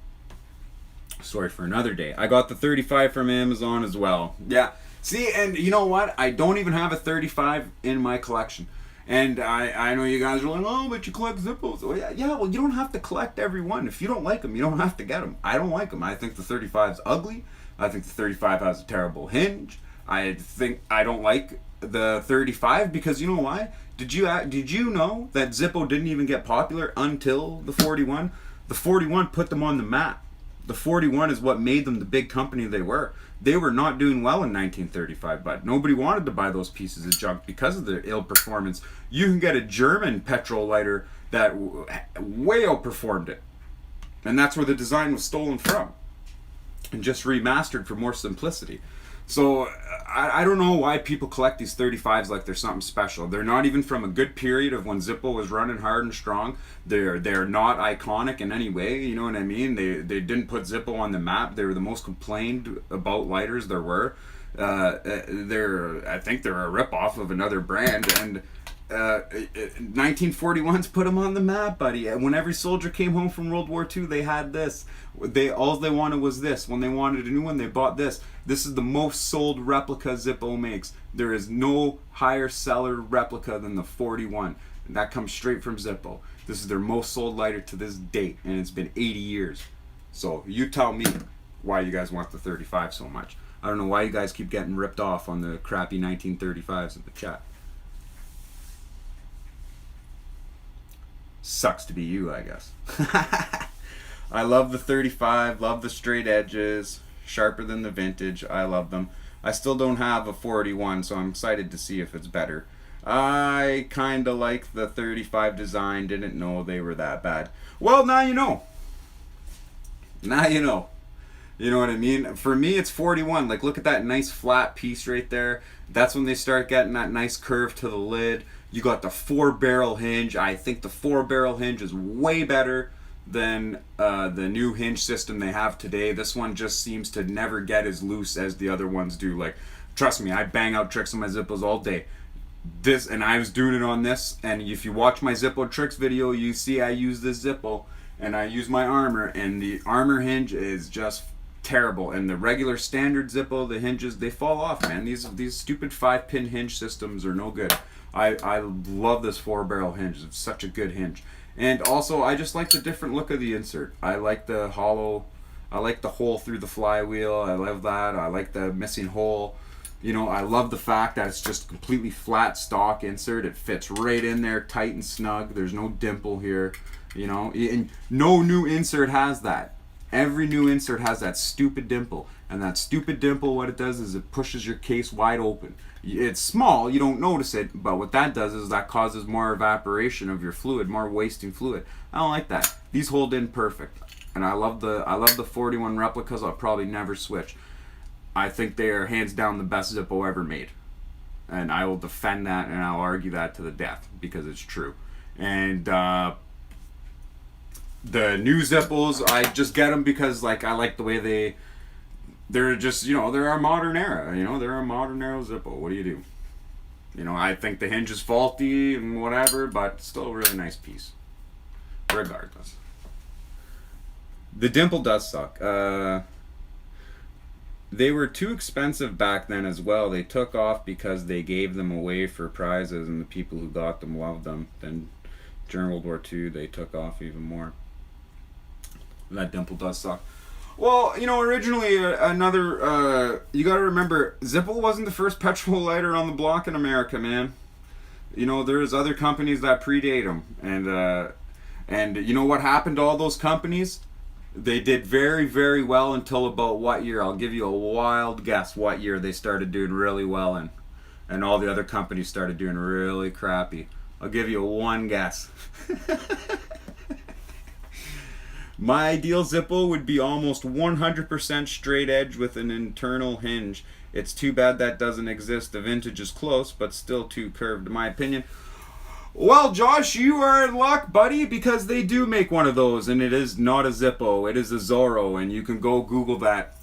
story for another day. I got the 35 from Amazon as well. Yeah. See, and you know what? I don't even have a 35 in my collection. And I know you guys are like, oh, but you collect Zippos. Well, yeah, well, you don't have to collect every one. If you don't like them, you don't have to get them. I don't like them. I think the 35's ugly. I think the 35 has a terrible hinge. I think I don't like the 35 because you know why? Did you know that Zippo didn't even get popular until the 41? The 41 put them on the map. The 41 is what made them the big company they were. They were not doing well in 1935, but nobody wanted to buy those pieces of junk because of their ill performance. You can get a German petrol lighter that way outperformed it. And that's where the design was stolen from and just remastered for more simplicity. So I don't know why people collect these 35s like they're something special. They're not even from a good period of when Zippo was running hard and strong. They're not iconic in any way. You know what I mean? They didn't put Zippo on the map. They were the most complained about lighters there were. I think they're a ripoff of another brand, and 1941's put them on the map, buddy. And when every soldier came home from World War II, they had this. All they wanted was this. When they wanted a new one, they bought this. This is the most sold replica Zippo makes. There is no higher seller replica than the 41. And that comes straight from Zippo. This is their most sold lighter to this date, and it's been 80 years. So you tell me why you guys want the 35 so much. I don't know why you guys keep getting ripped off on the crappy 1935s in the chat. Sucks to be you, I guess. I love the 35, love the straight edges, sharper than the vintage. I love them. I still don't have a 41, so I'm excited to see if it's better. I kind of like the 35 design, didn't know they were that bad. Well, now you know. Now you know. You know what I mean? For me, it's 41. Like, look at that nice flat piece right there. That's when they start getting that nice curve to the lid. You got the 4-barrel hinge. I think the 4-barrel hinge is way better than the new hinge system they have today. This one just seems to never get as loose as the other ones do. Like, trust me, I bang out tricks on my Zippos all day. And I was doing it on this, and if you watch my Zippo tricks video, you see I use this Zippo, and I use my armor, and the armor hinge is just terrible. And the regular standard Zippo, the hinges, they fall off, man. These stupid 5-pin hinge systems are no good. I love this 4-barrel hinge. It's such a good hinge. And also, I just like the different look of the insert. I like the hollow. I like the hole through the flywheel. I love that. I like the missing hole. You know, I love the fact that it's just completely flat stock insert. It fits right in there, tight and snug. There's no dimple here. You know, and no new insert has that. Every new insert has that stupid dimple. And that stupid dimple, what it does is it pushes your case wide open. It's small, you don't notice it, but what that does is that causes more evaporation of your fluid, more wasting fluid. I don't like that. These hold in perfect. And I love the 41 replicas. I'll probably never switch. I think they are hands down the best Zippo ever made. And I will defend that, and I'll argue that to the death because it's true. And the new Zippos, I just get them because like I like the way they're just, you know, they're our modern era. You know, they're our modern era Zippo. What do you do? You know, I think the hinge is faulty and whatever, but still a really nice piece. Regardless. The dimple does suck. They were too expensive back then as well. They took off because they gave them away for prizes, and the people who got them loved them. Then during World War II, they took off even more. That dimple does suck. Well, you know, originally you gotta remember, Zippo wasn't the first petrol lighter on the block in America, man. You know, there's other companies that predate them. And you know what happened to all those companies? They did very, very well until about what year? I'll give you a wild guess what year they started doing really well in. And all the other companies started doing really crappy. I'll give you one guess. My ideal Zippo would be almost 100% straight edge with an internal hinge. It's too bad that doesn't exist. The vintage is close, but still too curved in my opinion. Well, Josh, you are in luck, buddy, because they do make one of those, and it is not a Zippo. It is a Zorro, and you can go Google that.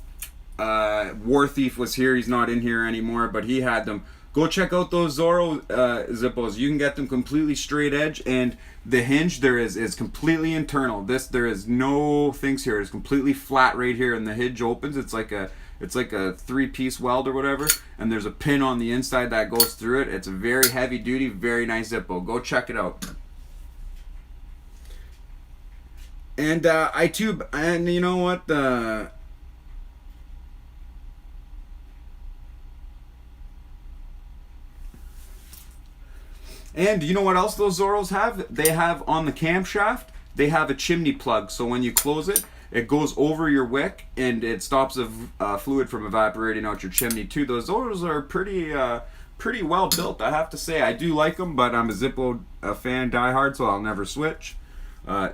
War Thief was here. He's not in here anymore, but he had them. Go check out those Zorro Zippos. You can get them completely straight edge, and the hinge there is completely internal. There is no things here. It's completely flat right here, and the hinge opens. It's like a 3-piece weld or whatever, and there's a pin on the inside that goes through it. It's a very heavy duty, very nice Zippo. Go check it out. And and you know what? And you know what else those Zorros have? They have on the camshaft, they have a chimney plug. So when you close it, it goes over your wick and it stops the fluid from evaporating out your chimney too. Those Zorros are pretty well built, I have to say. I do like them, but I'm a Zippo fan diehard, so I'll never switch.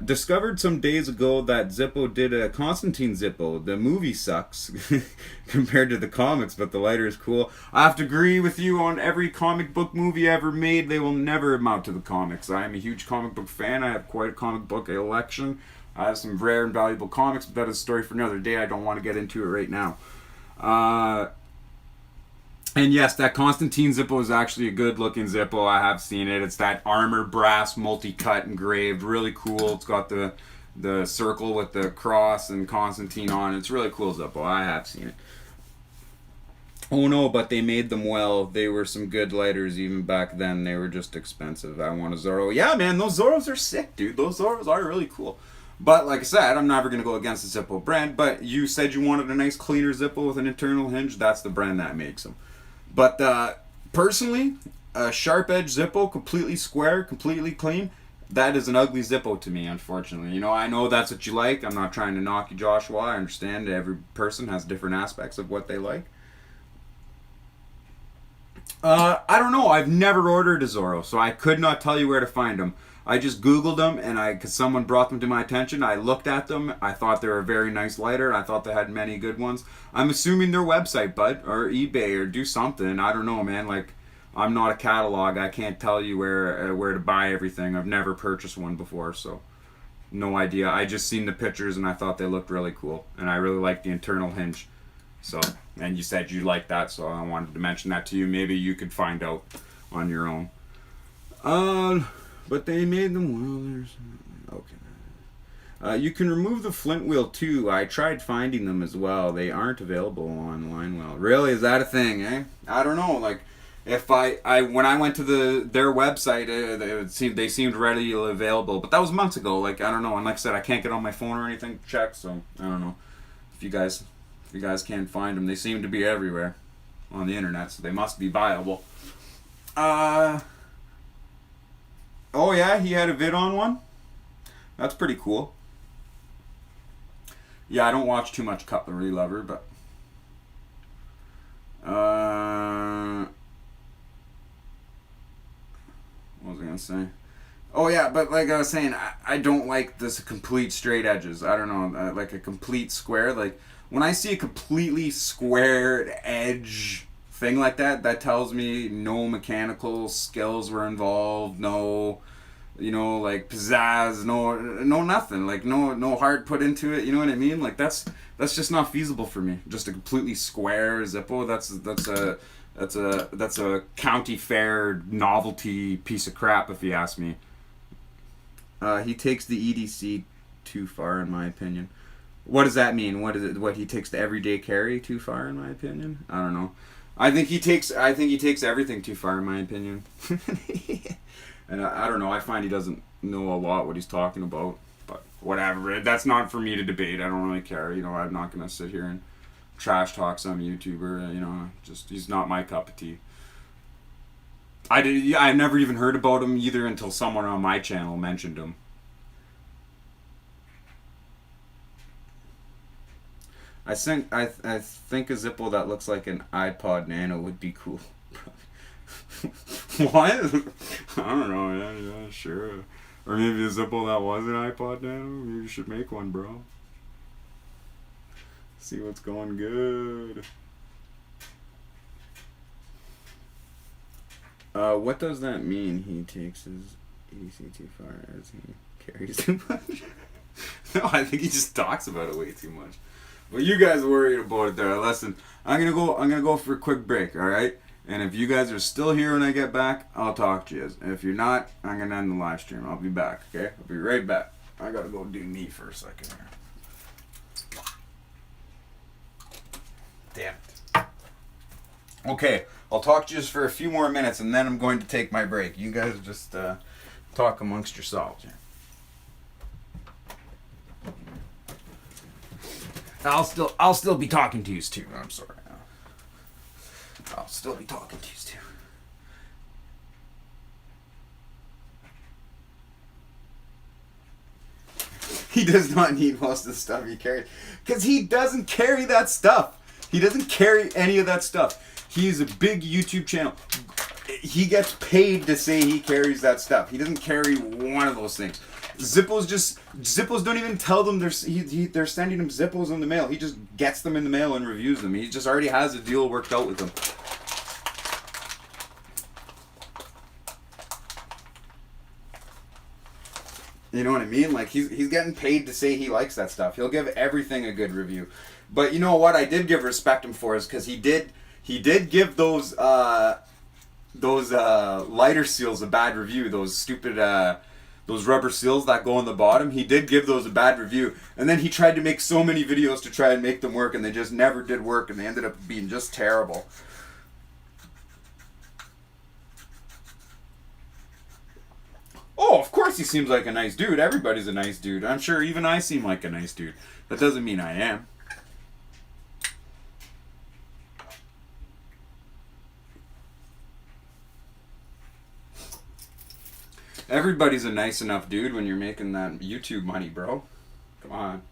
Discovered some days ago that Zippo did a Constantine Zippo. The movie sucks compared to the comics, but the lighter is cool. I have to agree with you on every comic book movie ever made. They will never amount to the comics. I am a huge comic book fan. I have quite a comic book collection. I have some rare and valuable comics, but that is a story for another day. I don't want to get into it right now. And yes, that Constantine Zippo is actually a good looking Zippo. I have seen it. It's that armor brass multi-cut engraved. Really cool. It's got the circle with the cross and Constantine on it. It's really cool Zippo. I have seen it. Oh no, but they made them well. They were some good lighters even back then. They were just expensive. I want a Zorro. Yeah, man, those Zorros are sick, dude. Those Zorros are really cool. But like I said, I'm never going to go against the Zippo brand. But you said you wanted a nice cleaner Zippo with an internal hinge. That's the brand that makes them. But personally, a sharp edge Zippo, completely square, completely clean, that is an ugly Zippo to me, unfortunately. You know, I know that's what you like. I'm not trying to knock you, Joshua. I understand every person has different aspects of what they like. I don't know. I've never ordered a Zorro, so I could not tell you where to find them. I just Googled them, and because someone brought them to my attention, I looked at them. I thought they were a very nice lighter. I thought they had many good ones. I'm assuming their website, bud, or eBay, or do something. I don't know, man. Like, I'm not a catalog. I can't tell you where to buy everything. I've never purchased one before, so no idea. I just seen the pictures, and I thought they looked really cool, and I really liked the internal hinge. So, and you said you liked that, so I wanted to mention that to you. Maybe you could find out on your own. But they made them well. Okay. You can remove the Flint wheel too. I tried finding them as well. They aren't available online. Well, really, is that a thing? Eh? I don't know. Like, if I when I went to their website, they seemed readily available. But that was months ago. Like, I don't know. And like I said, I can't get on my phone or anything to check. So I don't know. If you guys can't find them, they seem to be everywhere on the internet. So they must be viable. Oh yeah, he had a vid on one? That's pretty cool. Yeah, I don't watch too much Cutlery Lover, but... what was I gonna say? Oh yeah, but like I was saying, I don't like this complete straight edges. I don't know, like a complete square. Like, when I see a completely squared edge thing like that, that tells me no mechanical skills were involved, no, you know, like pizzazz, no nothing, like no heart put into it. You know what I mean? Like that's just not feasible for me. Just a completely square Zippo. That's a county fair novelty piece of crap, if you ask me. He takes the EDC too far, in my opinion. What does that mean? What is it? What he takes the everyday carry too far, in my opinion? I don't know. I think he takes everything too far, in my opinion. And I don't know. I find he doesn't know a lot what he's talking about. But whatever. That's not for me to debate. I don't really care. You know, I'm not gonna sit here and trash talk some YouTuber. You know, just he's not my cup of tea. I've never even heard about him either until someone on my channel mentioned him. I think a Zippo that looks like an iPod Nano would be cool. What? I don't know, man. Yeah, sure. Or maybe a Zippo that was an iPod Nano. Maybe you should make one, bro. See what's going good. What does that mean? He takes his EDC too far as he carries too much? No, I think he just talks about it way too much. But you guys are worried about it there. Listen, I'm gonna go for a quick break, alright? And if you guys are still here when I get back, I'll talk to you. If you're not, I'm gonna end the live stream. I'll be back, okay? I'll be right back. I gotta go do me for a second here. Damn it. Okay, I'll talk to you just for a few more minutes, and then I'm going to take my break. You guys just talk amongst yourselves here. I'll still be talking to you too. I'm sorry. I'll still be talking to you too. He does not need most of the stuff he carries. Because he doesn't carry that stuff. He doesn't carry any of that stuff. He's a big YouTube channel. He gets paid to say he carries that stuff. He doesn't carry one of those things. Zippos don't even tell them they're sending him Zippos in the mail. He just gets them in the mail and reviews them. He just already has a deal worked out with them. You know what I mean? Like, he's getting paid to say he likes that stuff. He'll give everything a good review. But you know what I did give respect him for is because he did give those lighter seals a bad review. Those stupid those rubber seals that go on the bottom. He did give those a bad review. And then he tried to make so many videos to try and make them work, and they just never did work, and they ended up being just terrible. Oh, of course he seems like a nice dude. Everybody's a nice dude. I'm sure even I seem like a nice dude. That doesn't mean I am. Everybody's a nice enough dude when you're making that YouTube money, bro. Come on.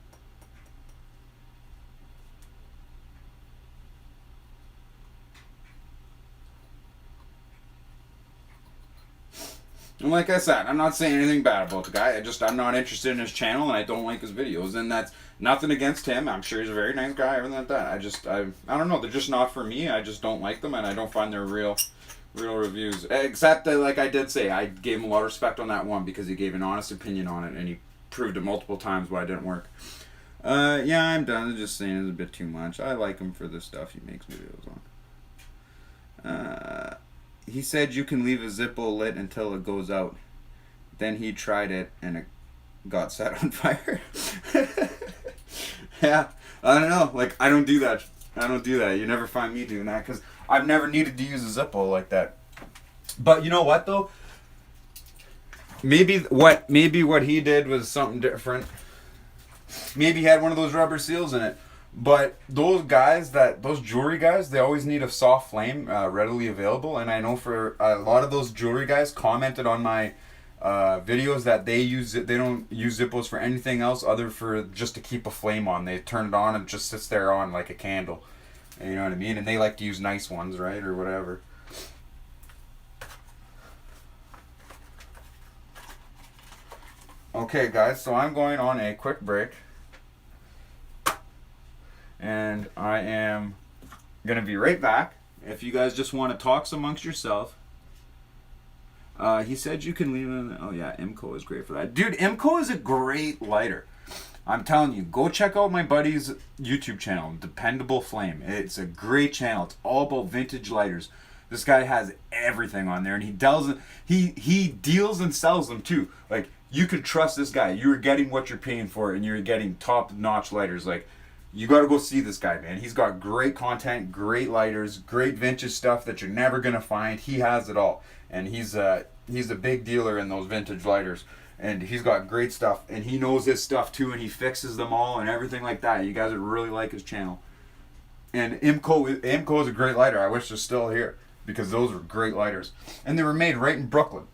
And like I said, I'm not saying anything bad about the guy. I'm not interested in his channel and I don't like his videos. And that's nothing against him. I'm sure he's a very nice guy, everything like that. I don't know. They're just not for me. I just don't like them and I don't find their real reviews. Except that, like I did say, I gave him a lot of respect on that one because he gave an honest opinion on it and he proved it multiple times why it didn't work. Yeah, I'm done. I'm just saying it's a bit too much. I like him for the stuff he makes videos on. He said you can leave a Zippo lit until it goes out. Then he tried it and it got set on fire. Yeah, I don't know. Like, I don't do that. You never find me doing that because I've never needed to use a Zippo like that. But you know what though? Maybe what he did was something different. Maybe he had one of those rubber seals in it. But those jewelry guys, they always need a soft flame readily available. And I know for a lot of those jewelry guys commented on my videos that they don't use Zippos for anything else other for just to keep a flame on. They turn it on and it just sits there on like a candle. You know what I mean? And they like to use nice ones, right? Or whatever. Okay, guys, so I'm going on a quick break. And I am going to be right back. If you guys just want to talk amongst yourself. He said you can leave in. Oh, yeah, IMCO is great for that. Dude, IMCO is a great lighter. I'm telling you, go check out my buddy's YouTube channel, Dependable Flame. It's a great channel. It's all about vintage lighters. This guy has everything on there, and he deals and sells them too. Like, you can trust this guy. You're getting what you're paying for, and you're getting top-notch lighters. Like, you got to go see this guy, man. He's got great content, great lighters, great vintage stuff that you're never gonna find. He has it all, and he's a big dealer in those vintage lighters. And he's got great stuff, and he knows his stuff too, and he fixes them all and everything like that. You guys would really like his channel. And IMCO is a great lighter. I wish they're still here because those were great lighters, and they were made right in Brooklyn.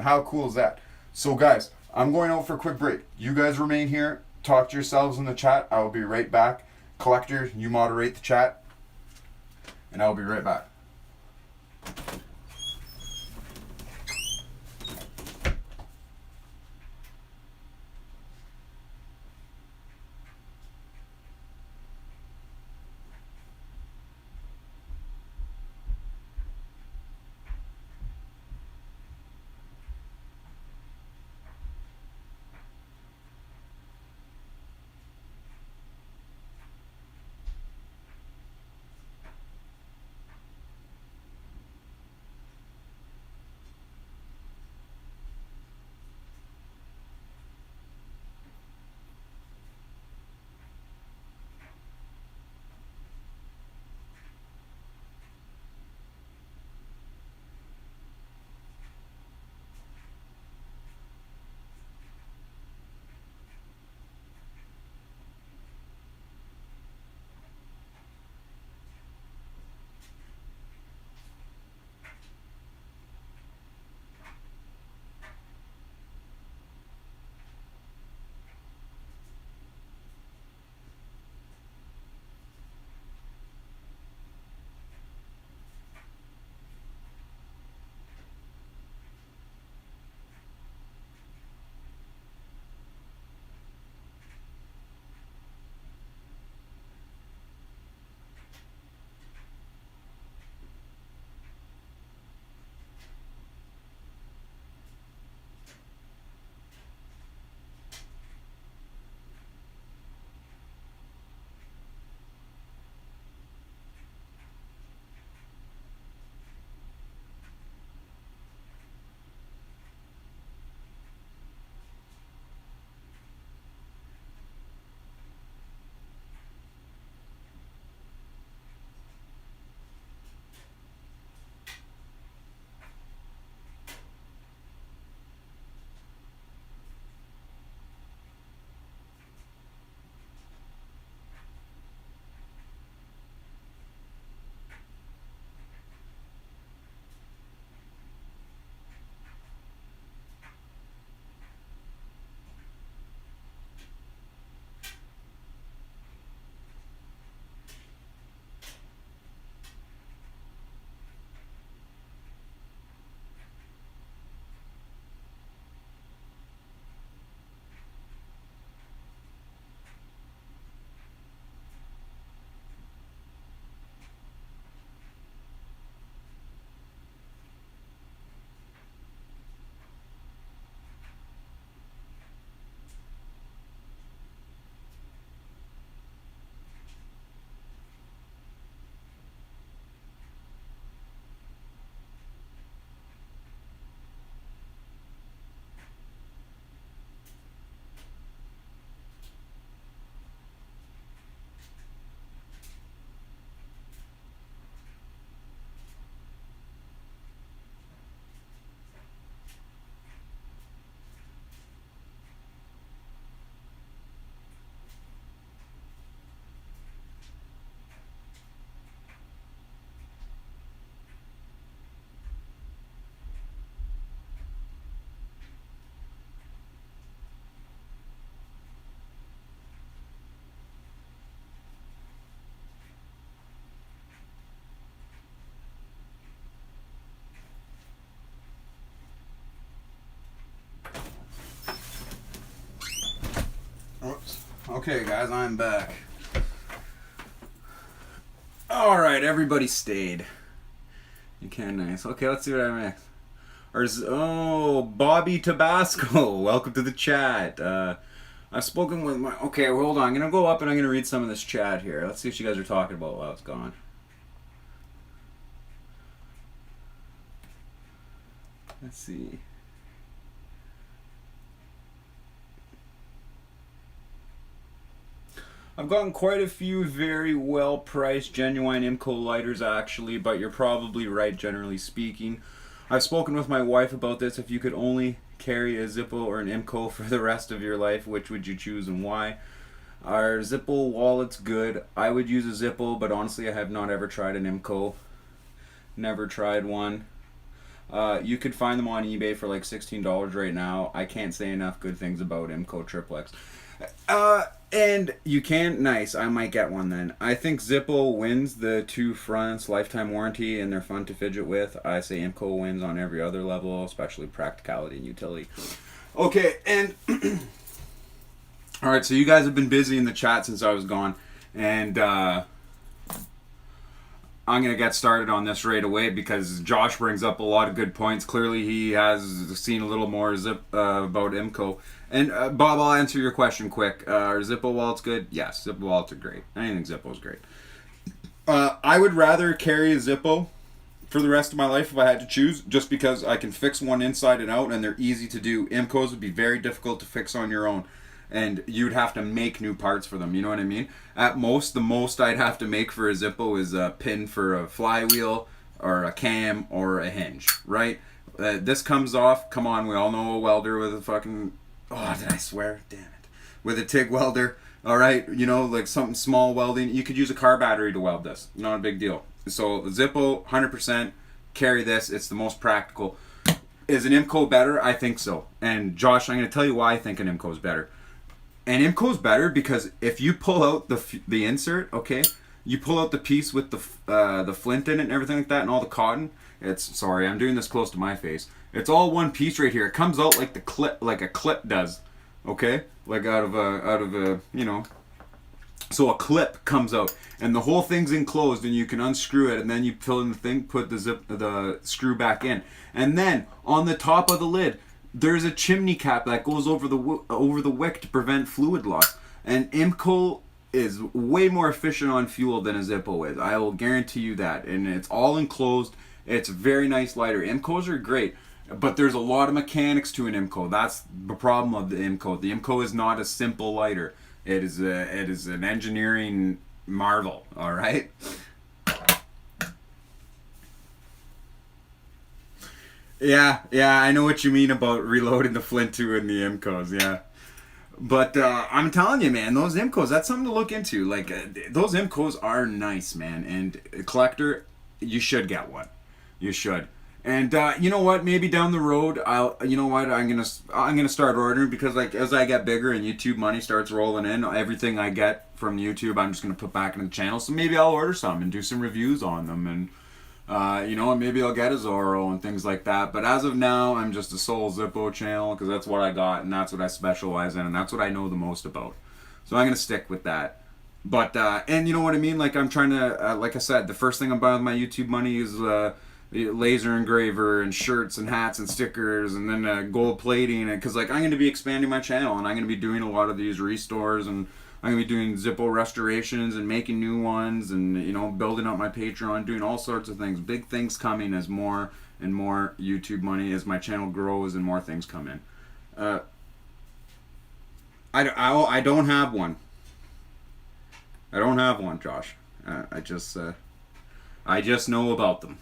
How cool is that? So guys, I'm going out for a quick break. You guys remain here. Talk to yourselves in the chat. I will be right back. Collector, you moderate the chat, and I'll be right back. Okay, guys, I'm back. Alright, everybody stayed. You can, nice. Okay, let's see what I mixed. Bobby Tabasco. Welcome to the chat. I've spoken with my... Okay, hold on. I'm going to go up and I'm going to read some of this chat here. Let's see what you guys are talking about while it's gone. Let's see. I've gotten quite a few very well-priced, genuine IMCO lighters, actually, but you're probably right, generally speaking. I've spoken with my wife about this. If you could only carry a Zippo or an IMCO for the rest of your life, which would you choose and why? Our Zippo wallet's good. I would use a Zippo, but honestly, I have not ever tried an IMCO. Never tried one. You could find them on eBay for like $16 right now. I can't say enough good things about IMCO Triplex. And you can, nice, I might get one then. I think Zippo wins the 2 fronts, lifetime warranty, and they're fun to fidget with. I say IMCO wins on every other level, especially practicality and utility. Okay, and alright, so you guys have been busy in the chat since I was gone, and I'm going to get started on this right away because Josh brings up a lot of good points. Clearly he has seen a little more about IMCO. And Bob, I'll answer your question quick. Are Zippo wallets good? Yes, Zippo wallets are great. Anything Zippo is great. I would rather carry a Zippo for the rest of my life if I had to choose, just because I can fix one inside and out and they're easy to do. IMCOs would be very difficult to fix on your own. And you'd have to make new parts for them, you know what I mean? At most, the most I'd have to make for a Zippo is a pin for a flywheel or a cam or a hinge, right? This comes off, come on, we all know a welder with a fucking... Oh, did I swear? Damn it. With a TIG welder, alright? You know, like something small welding. You could use a car battery to weld this. Not a big deal. So, Zippo, 100%, carry this. It's the most practical. Is an IMCO better? I think so. And Josh, I'm going to tell you why I think an IMCO is better. And IMCO's better because if you pull out the insert, okay, you pull out the piece with the flint in it and everything like that and all the cotton. Sorry, I'm doing this close to my face. It's all one piece right here. It comes out like a clip does, okay, like out of a you know. So a clip comes out and the whole thing's enclosed and you can unscrew it and then you fill in the thing, put the screw back in, and then on the top of the lid, there's a chimney cap that goes over the wick to prevent fluid loss. And IMCO is way more efficient on fuel than a Zippo is. I will guarantee you that. And it's all enclosed. It's a very nice lighter. IMCOs are great, but there's a lot of mechanics to an IMCO. That's the problem of the IMCO. The IMCO is not a simple lighter. It is an engineering marvel. All right. Yeah, I know what you mean about reloading the Flint 2 and the IMCOs, yeah. But I'm telling you, man, those IMCOs, that's something to look into. Like, those IMCOs are nice, man. And a collector, you should get one. You should. And you know what? Maybe down the road, I'm gonna start ordering because like as I get bigger and YouTube money starts rolling in, everything I get from YouTube, I'm just gonna put back into the channel. So maybe I'll order some and do some reviews on them and. And maybe I'll get a Zorro and things like that. But as of now, I'm just a sole Zippo channel because that's what I got and that's what I specialize in and that's what I know the most about. So I'm going to stick with that. But, and you know what I mean? Like I'm trying to, like I said, the first thing I'm buying with my YouTube money is laser engraver and shirts and hats and stickers and then gold plating. Because like I'm going to be expanding my channel and I'm going to be doing a lot of these restores and I'm going to be doing Zippo restorations and making new ones and, building up my Patreon, doing all sorts of things. Big things coming as more and more YouTube money, as my channel grows and more things come in. I don't have one. I don't have one, Josh. I just know about them.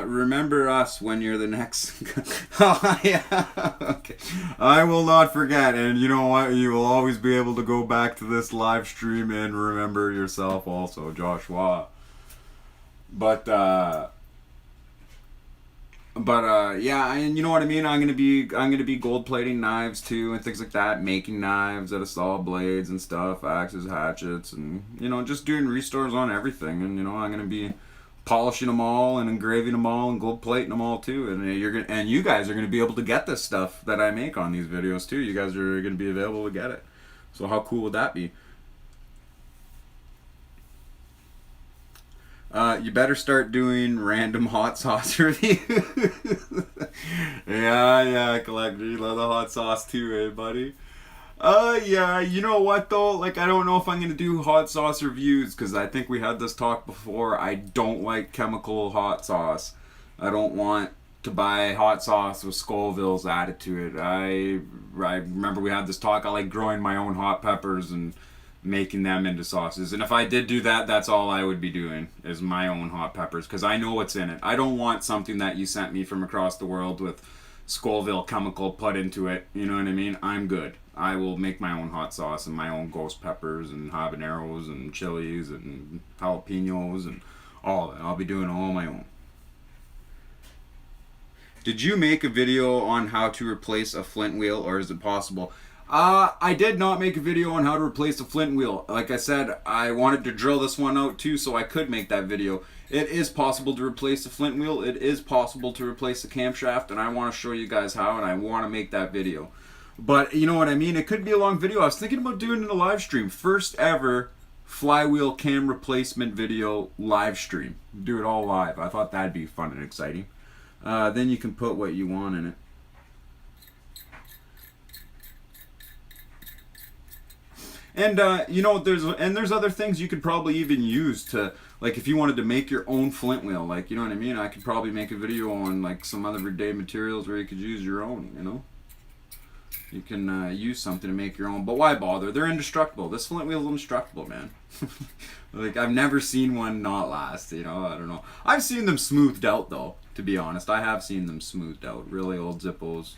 Remember us when you're the next. Oh, yeah. Okay. I will not forget, and you know what? You will always be able to go back to this live stream and remember yourself also, Joshua. But yeah, and you know what I mean. I'm gonna be gold plating knives too and things like that, making knives out of saw blades and stuff, axes, hatchets, and just doing restores on everything. And I'm gonna be polishing them all and engraving them all and gold plating them all too. And you guys are gonna be able to get this stuff that I make on these videos too. You guys are gonna be available to get it. So how cool would that be? You better start doing random hot sauce reviews. yeah, collector, you love the hot sauce too, eh, buddy? Yeah, you know what though? Like, I don't know if I'm gonna do hot sauce reviews because I think we had this talk before. I don't like chemical hot sauce. I don't want to buy hot sauce with Scoville's added to it. I remember we had this talk. I like growing my own hot peppers and making them into sauces. And if I did do that, that's all I would be doing is my own hot peppers because I know what's in it. I don't want something that you sent me from across the world with Scoville chemical put into it. You know what I mean? I'm good. I will make my own hot sauce and my own ghost peppers and habaneros and chilies and jalapenos and all of it. I'll be doing all my own. Did you make a video on how to replace a flint wheel, or is it possible? I did not make a video on how to replace a flint wheel. Like I said, I wanted to drill this one out too so I could make that video. It is possible to replace a flint wheel. It is possible to replace a camshaft, and I want to show you guys how, and I want to make that video. But you know what I mean? It could be a long video. I was thinking about doing it in a live stream. First ever flywheel cam replacement video live stream. Do it all live. I thought that'd be fun and exciting. Then you can put what you want in it. And you know, there's other things you could probably even use to, like, if you wanted to make your own flint wheel, like, you know what I mean? I could probably make a video on like some other everyday materials where you could use your own, you know? You can use something to make your own, but why bother? They're indestructible. This flint wheel is indestructible, man. Like, I've never seen one not last, you know? I don't know. I've seen them smoothed out, though, to be honest. I have seen them smoothed out. Really old Zippos.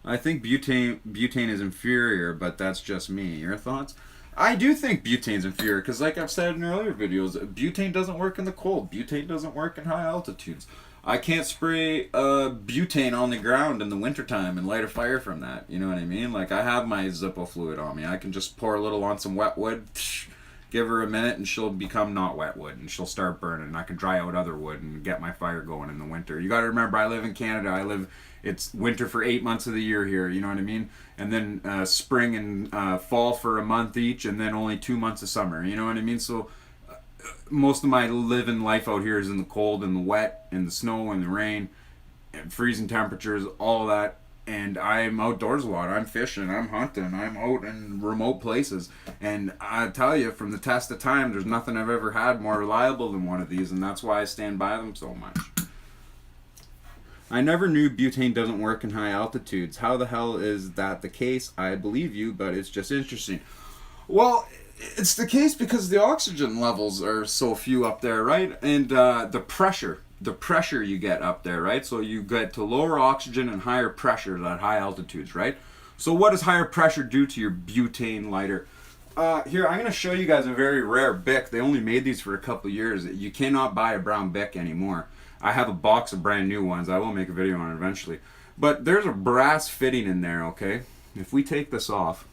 I think butane is inferior, but that's just me. Your thoughts? I do think butane's inferior, because like I've said in earlier videos, butane doesn't work in the cold. Butane doesn't work in high altitudes. I can't spray butane on the ground in the wintertime and light a fire from that. You know what I mean? Like, I have my Zippo fluid on me. I can just pour a little on some wet wood, give her a minute, and she'll become not wet wood, and she'll start burning. I can dry out other wood and get my fire going in the winter. You got to remember, I live in Canada. It's winter for 8 months of the year here, you know what I mean? And then spring and fall for a month each, and then only 2 months of summer, you know what I mean? So most of my living life out here is in the cold and the wet and the snow and the rain and freezing temperatures, all that. And I'm outdoors a lot. I'm fishing, I'm hunting, I'm out in remote places. And I tell you, from the test of time, there's nothing I've ever had more reliable than one of these, and that's why I stand by them so much. I never knew butane doesn't work in high altitudes. How the hell is that the case? I believe you, but it's just interesting. Well, it's the case because the oxygen levels are so few up there, right? And the pressure you get up there, right? So you get to lower oxygen and higher pressure at high altitudes, right? So what does higher pressure do to your butane lighter? Here, I'm going to show you guys a very rare Bic. They only made these for a couple years. You cannot buy a brown Bic anymore. I have a box of brand new ones. I will make a video on it eventually. But there's a brass fitting in there, okay? If we take this off,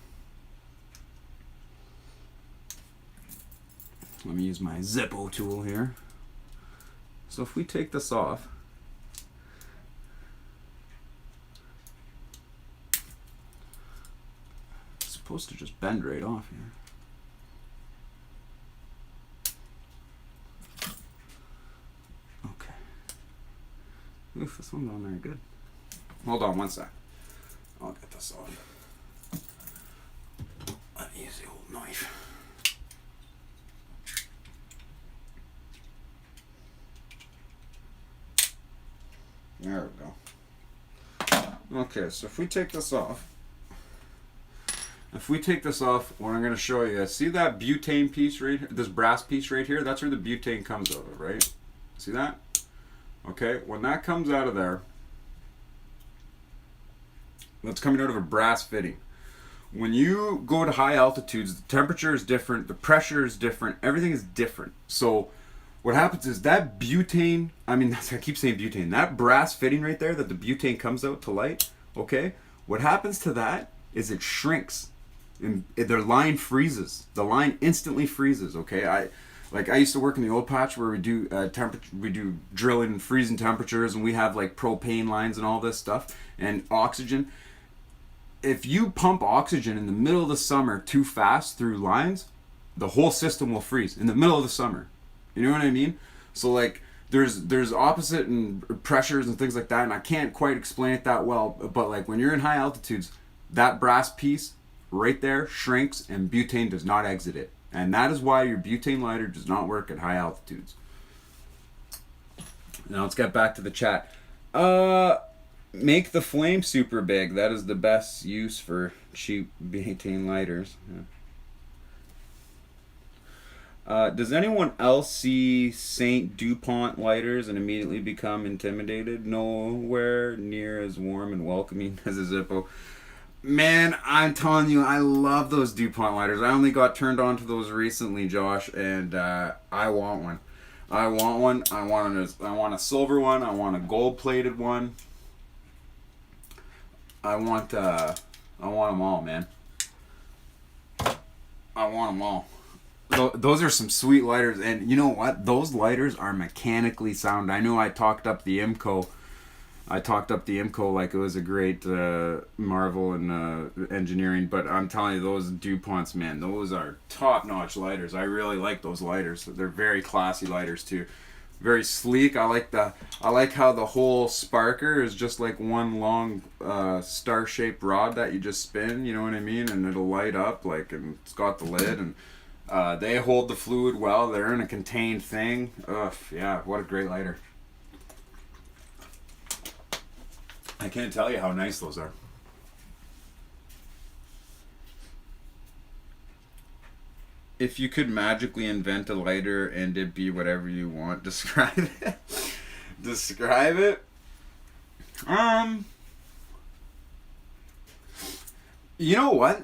let me use my Zippo tool here. So if we take this off, it's supposed to just bend right off here. Oof, this one's on there good. Hold on one sec. I'll get this off. Let me use the old knife. There we go. Okay, so if we take this off, what I'm going to show you, see that butane piece right here, this brass piece right here? That's where the butane comes out of, right? See that? Okay, when that comes out of there, that's coming out of a brass fitting. When you go to high altitudes, the temperature is different, the pressure is different, everything is different. So what happens is that butane, I keep saying butane, that brass fitting right there that the butane comes out to light, okay, what happens to that is it shrinks and their line freezes. The line instantly freezes, okay? Like I used to work in the oil patch where we do we do drilling in freezing temperatures, and we have like propane lines and all this stuff and oxygen. If you pump oxygen in the middle of the summer too fast through lines, the whole system will freeze in the middle of the summer. You know what I mean? So like there's opposite and pressures and things like that, and I can't quite explain it that well, but like when you're in high altitudes, that brass piece right there shrinks and butane does not exit it. And that is why your butane lighter does not work at high altitudes. Now let's get back to the chat. Make the flame super big. That is the best use for cheap butane lighters. Yeah. Does anyone else see St. DuPont lighters and immediately become intimidated? Nowhere near as warm and welcoming as a Zippo. Man, I'm telling you, I love those DuPont lighters. I only got turned on to those recently, Josh, and I want one. I want one. I want a silver one. I want a gold-plated one. I want them all, man. I want them all. Those are some sweet lighters, and you know what? Those lighters are mechanically sound. I know I talked up the IMCO like it was a great marvel in engineering, but I'm telling you, those DuPonts, man, those are top-notch lighters. I really like those lighters. They're very classy lighters too. Very sleek. I like how the whole sparker is just like one long star-shaped rod that you just spin, you know what I mean? And it'll light up, like, and it's got the lid, and they hold the fluid well. They're in a contained thing. Ugh, yeah, what a great lighter. I can't tell you how nice those are. If you could magically invent a lighter and it be whatever you want, describe it. Describe it. You know what?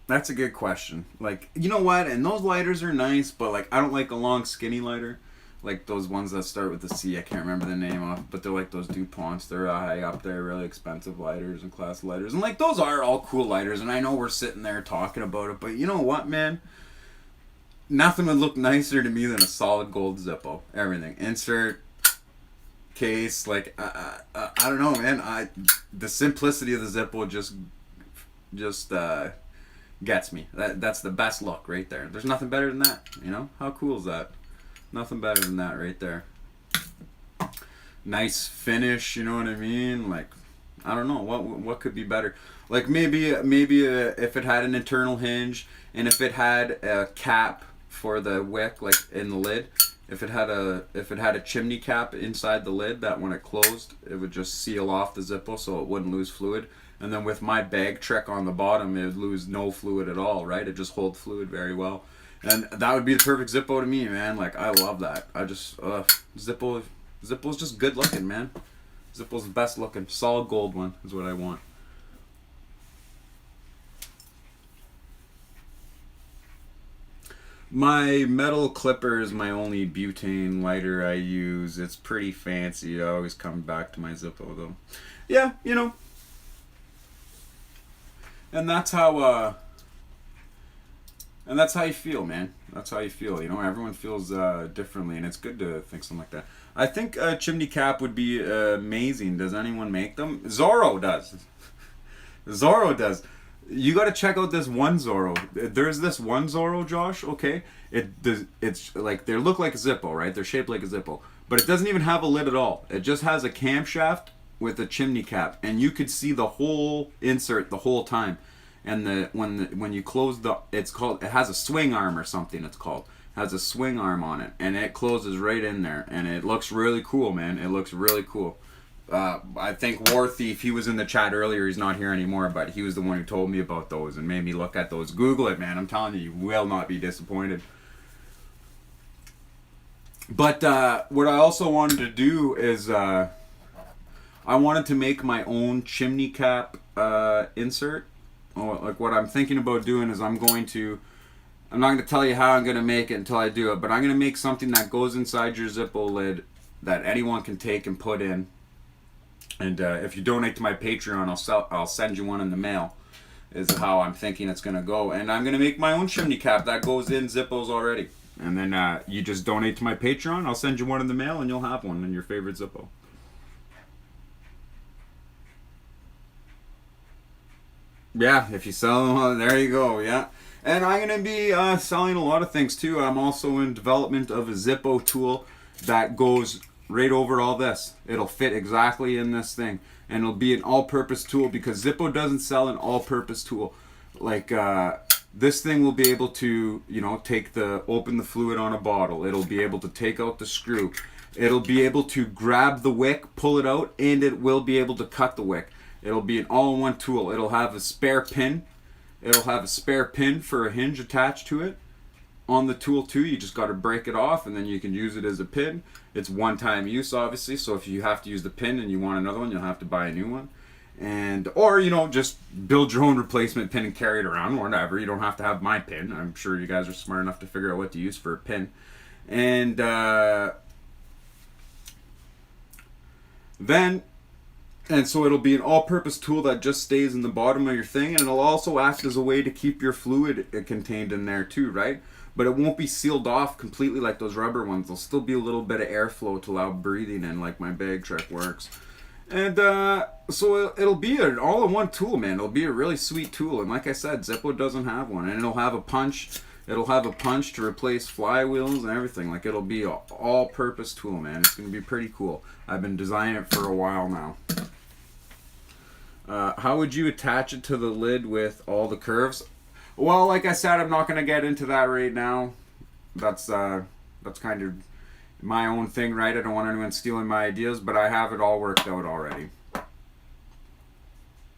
That's a good question. Like, you know what? And those lighters are nice, but like I don't like a long skinny lighter. Like those ones that start with the C, I can't remember the name of, but they're like those DuPonts. They're high up there, really expensive lighters and class lighters. And like those are all cool lighters, and I know we're sitting there talking about it, but you know what, man? Nothing would look nicer to me than a solid gold Zippo. Everything. Insert, case, like, I don't know, man. The simplicity of the Zippo just gets me. That's the best look right there. There's nothing better than that, you know? How cool is that? Nothing better than that right there. Nice finish, you know what I mean? Like, I don't know, what could be better? Like maybe if it had an internal hinge, and if it had a cap for the wick, like in the lid, if it had a chimney cap inside the lid that when it closed, it would just seal off the Zippo so it wouldn't lose fluid. And then with my bag trick on the bottom, it would lose no fluid at all, right? It just holds fluid very well. And that would be the perfect Zippo to me, man. Like, I love that. I just, Zippo's just good looking, man. Zippo's the best looking. Solid gold one is what I want. My metal clipper is my only butane lighter I use. It's pretty fancy. I always come back to my Zippo, though. Yeah, you know. And that's how you feel, man. That's how you feel, you know. Everyone feels differently, and it's good to think something like that. I think a chimney cap would be amazing. Does anyone make them? Zorro does. Zorro does. You got to check out this one Zorro. There's this one Zorro, Josh. Okay, it's like they look like a Zippo, right? They're shaped like a Zippo, but it doesn't even have a lid at all. It just has a camshaft with a chimney cap, and you could see the whole insert the whole time. And when you close it has a swing arm or something. It has a swing arm on it, and it closes right in there, and it looks really cool, man. It looks really cool. I think War Thief, he was in the chat earlier. He's not here anymore, but he was the one who told me about those and made me look at those. Google it, man. I'm telling you, you will not be disappointed. But what I also wanted to do is I wanted to make my own chimney cap insert. Like what I'm thinking about doing is I'm not going to tell you how I'm going to make it until I do it, but I'm going to make something that goes inside your Zippo lid that anyone can take and put in. And if you donate to my Patreon, I'll send you one in the mail. is how I'm thinking it's going to go. And I'm going to make my own chimney cap that goes in Zippos already. And then you just donate to my Patreon. I'll send you one in the mail and you'll have one in your favorite Zippo. Yeah, if you sell them, there you go, yeah. And I'm going to be selling a lot of things too. I'm also in development of a Zippo tool that goes right over all this. It'll fit exactly in this thing. And it'll be an all-purpose tool because Zippo doesn't sell an all-purpose tool. Like, this thing will be able to, open the fluid on a bottle. It'll be able to take out the screw. It'll be able to grab the wick, pull it out, and it will be able to cut the wick. It'll be an all-in-one tool. It'll have a spare pin. It'll have a spare pin for a hinge attached to it. On the tool too, you just got to break it off and then you can use it as a pin. It's one-time use, obviously, so if you have to use the pin and you want another one, you'll have to buy a new one. Or just build your own replacement pin and carry it around, whatever. You don't have to have my pin. I'm sure you guys are smart enough to figure out what to use for a pin. And so it'll be an all-purpose tool that just stays in the bottom of your thing, and it'll also act as a way to keep your fluid contained in there too, right? But it won't be sealed off completely like those rubber ones. There'll still be a little bit of airflow to allow breathing in, like my bag trick works. And so it'll be an all-in-one tool, man. It'll be a really sweet tool. And like I said, Zippo doesn't have one. And it'll have a punch. It'll have a punch to replace flywheels and everything. Like, it'll be an all-purpose tool, man. It's going to be pretty cool. I've been designing it for a while now. How would you attach it to the lid with all the curves? Well, like I said, I'm not going to get into that right now. That's kind of my own thing, right? I don't want anyone stealing my ideas, but I have it all worked out already.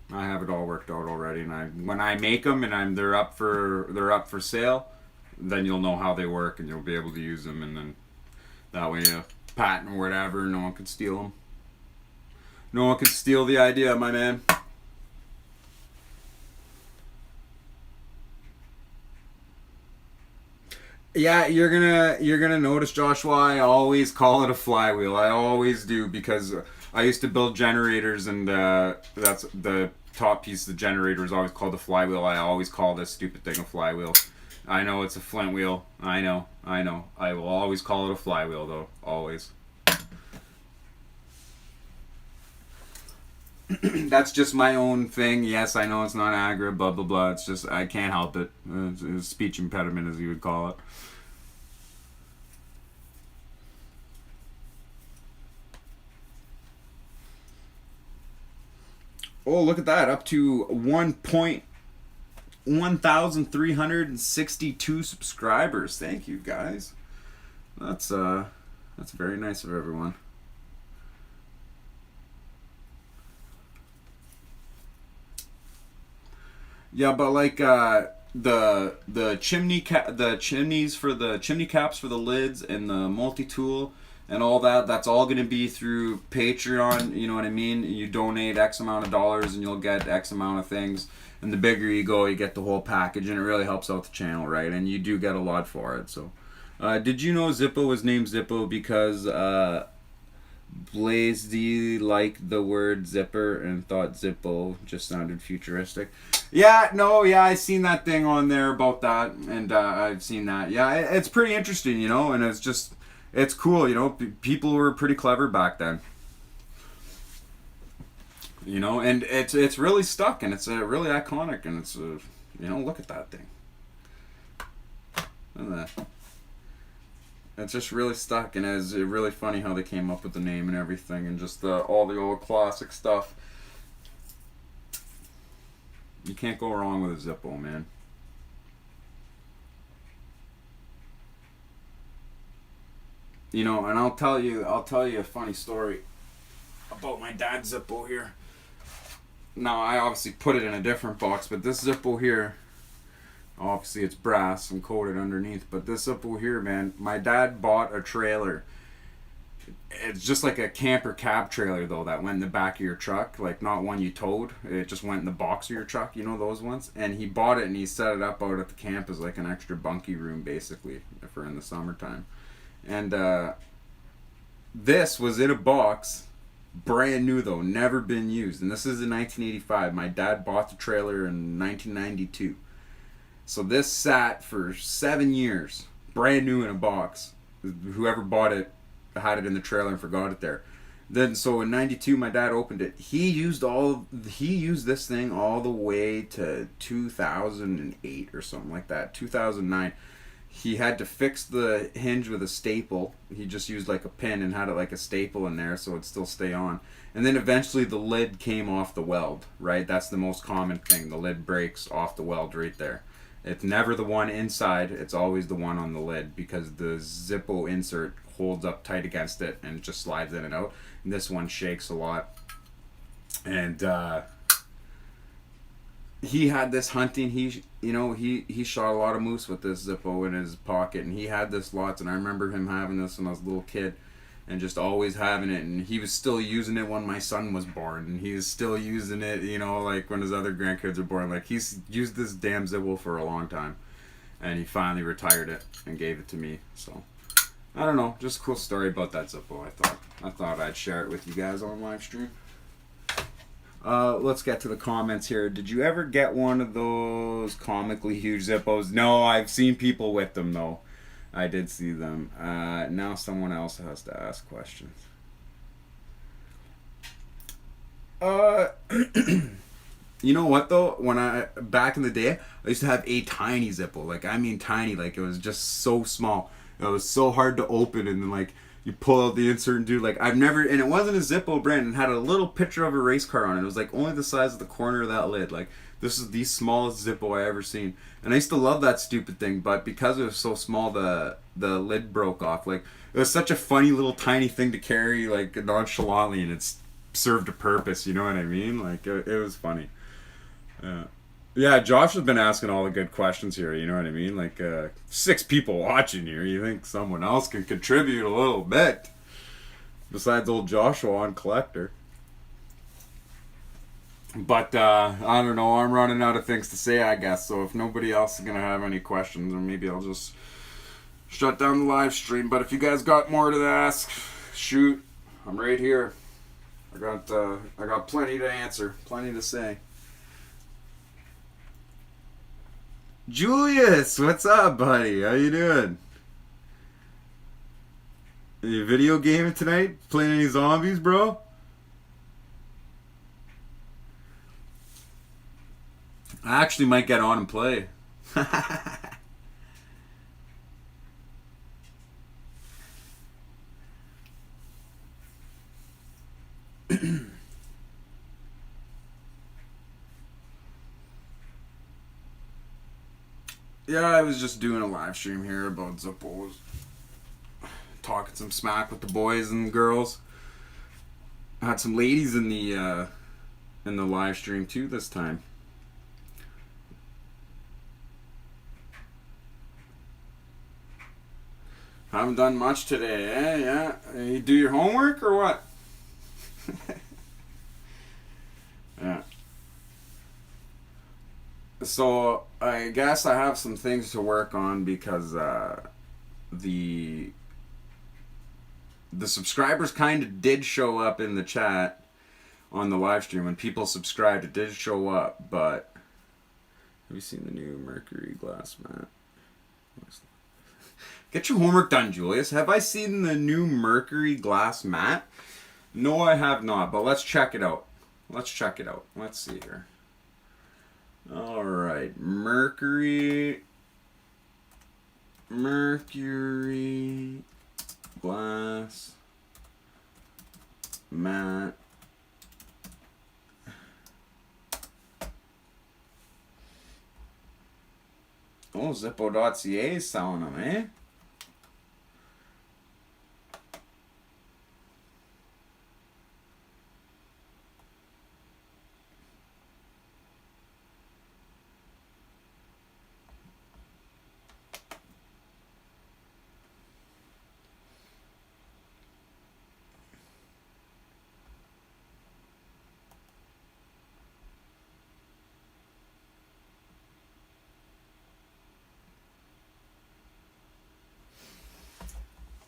And when I make them and they're up for sale, then you'll know how they work and you'll be able to use them, and then that way patent or whatever, no one can steal them. No one can steal the idea, my man. Yeah, you're gonna notice, Joshua, I always call it a flywheel. I always do, because I used to build generators, and that's the top piece of the generator is always called a flywheel. I always call this stupid thing a flywheel. I know it's a Flint wheel. I know. I will always call it a flywheel, though. Always. That's just my own thing. Yes, I know it's not aggro, blah, blah, blah. It's just, I can't help it. It's a speech impediment, as you would call it. Oh, look at that. Up to 1,362 subscribers. Thank you, guys. That's very nice of everyone. Yeah, but like the chimneys for the chimney caps for the lids and the multi-tool and all that, that's all going to be through Patreon. You know what I mean? You donate X amount of dollars and you'll get X amount of things. And the bigger you go, you get the whole package, and it really helps out the channel, right? And you do get a lot for it. So, did you know Zippo was named Zippo because Blaze D liked the word zipper and thought Zippo just sounded futuristic? Yeah, I seen that thing on there about that, and I've seen that. Yeah, it's pretty interesting, and it's cool, people were pretty clever back then. And it's really stuck, and it's really iconic, and it's look at that thing. Look at that. It's just really stuck, and it's really funny how they came up with the name and everything, and just all the old classic stuff. You can't go wrong with a Zippo, man. And I'll tell you a funny story about my dad's Zippo here. Now, I obviously put it in a different box, but this Zippo here, obviously it's brass and coated underneath, but this Zippo here, man, my dad bought a trailer. It's just like a camper cab trailer, though, that went in the back of your truck, like not one you towed. It just went in the box of your truck, those ones. And he bought it and he set it up out at the camp as like an extra bunkie room, basically, for in the summertime. And this was in a box Brand new though, never been used. And this is in 1985. My dad bought the trailer in 1992. So this sat for 7 years, brand new in a box. Whoever bought it had it in the trailer and forgot it there. Then so in '92, my dad opened it. He used this thing all the way to 2008 or something like that. 2009. He had to fix the hinge with a staple. He just used like a pin and had it like a staple in there so it'd still stay on. And then eventually the lid came off the weld, right? That's the most common thing. The lid breaks off the weld right there. It's never the one inside. It's always the one on the lid because the Zippo insert holds up tight against it and just slides in and out. And this one shakes a lot. And he had this hunting. He shot a lot of moose with this Zippo in his pocket, and he had this lots. And I remember him having this when I was a little kid, and just always having it. And he was still using it when my son was born, and he's still using it. Like when his other grandkids are born. Like he's used this damn Zippo for a long time, and he finally retired it and gave it to me. So I don't know, just a cool story about that Zippo. I thought I'd share it with you guys on live stream. Let's get to the comments here. Did you ever get one of those comically huge Zippos? No, I've seen people with them though. I did see them. Now someone else has to ask questions. You know what though? Back in the day, I used to have a tiny Zippo. Like I mean tiny. Like it was just so small. It was so hard to open, and then like you pull out the insert and do like and it wasn't a Zippo brand. It had a little picture of a race car on it. It was like only the size of the corner of that lid. Like this is the smallest Zippo I ever seen, and I used to love that stupid thing. But because it was so small, the lid broke off. Like it was such a funny little tiny thing to carry like nonchalantly, and it's served a purpose. You know what I mean? Like it was funny. Yeah, Josh has been asking all the good questions here, you know what I mean? Like, 6 people watching here, you think someone else can contribute a little bit. Besides old Joshua on Collector. But, I don't know, I'm running out of things to say, I guess. So if nobody else is going to have any questions, then maybe I'll just shut down the live stream. But if you guys got more to ask, shoot, I'm right here. I got plenty to answer, plenty to say. Julius, what's up, buddy? How you doing? Are you video gaming tonight? Playing any zombies, bro? I actually might get on and play. Yeah, I was just doing a live stream here about Zippos. Talking some smack with the boys and girls. I had some ladies in the live stream too this time. Haven't done much today, eh? Yeah. You do your homework or what? Yeah. So I guess I have some things to work on because the subscribers kind of did show up in the chat on the live stream. When people subscribed, it did show up. But have you seen the new Mercury glass mat? Get your homework done, Julius. Have I seen the new Mercury glass mat? No, I have not. But let's check it out. Let's see here. Alright, Mercury glass mat. Oh, Zippo.ca is selling them, eh?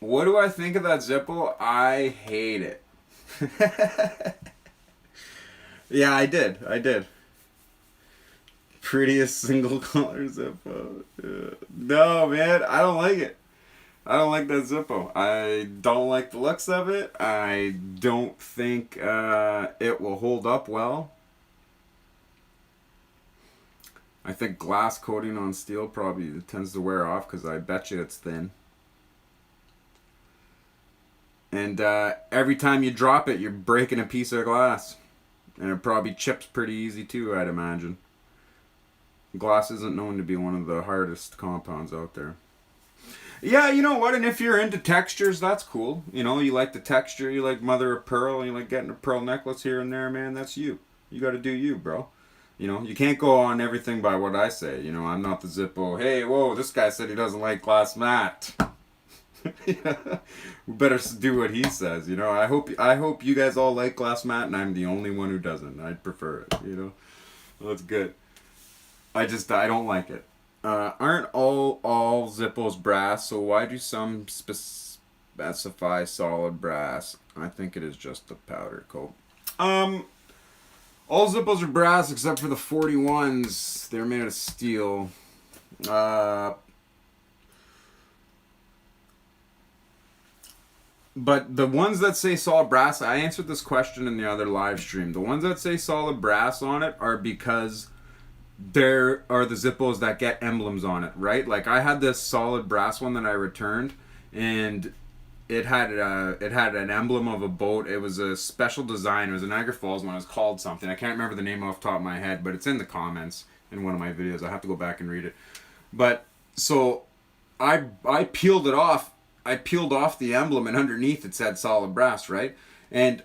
What do I think of that Zippo? I hate it. Yeah, I did. Prettiest single color Zippo. Yeah. No, man, I don't like it. I don't like that Zippo. I don't like the looks of it. I don't think it will hold up well. I think glass coating on steel probably tends to wear off because I bet you it's thin. And every time you drop it, you're breaking a piece of glass. And it probably chips pretty easy too, I'd imagine. Glass isn't known to be one of the hardest compounds out there. Yeah, you know what? And if you're into textures, that's cool. You know, you like the texture, you like mother of pearl, you like getting a pearl necklace here and there, man. That's you. You got to do you, bro. You know, you can't go on everything by what I say. You know, I'm not the Zippo. Hey, whoa, this guy said he doesn't like glass matte. Yeah. We better do what he says. You know, I hope you guys all like glass matte, and I'm the only one who doesn't. I'd prefer it. You know, well, that's good. I don't like it. Aren't all Zippos brass? So why do some specify solid brass? I think it is just the powder coat. All Zippos are brass except for the 41s. They're made of steel. But the ones that say solid brass, I answered this question in the other live stream. The ones that say solid brass on it are because there are the Zippos that get emblems on it, right? Like I had this solid brass one that I returned, and it had an emblem of a boat. It was a special design. It was a Niagara Falls one. It was called something. I can't remember the name off the top of my head, but it's in the comments in one of my videos. I have to go back and read it. But so I peeled it off. I peeled off the emblem, and underneath it said solid brass, right? And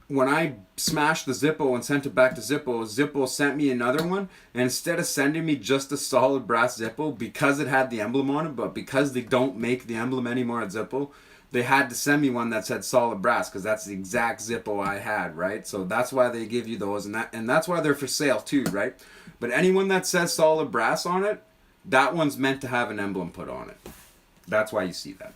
when I smashed the Zippo and sent it back to Zippo sent me another one, and instead of sending me just a solid brass Zippo, because it had the emblem on it, but because they don't make the emblem anymore at Zippo, they had to send me one that said solid brass, because that's the exact Zippo I had, right? So that's why they give you those, and that's why they're for sale too, right? But anyone that says solid brass on it, that one's meant to have an emblem put on it. That's why you see that.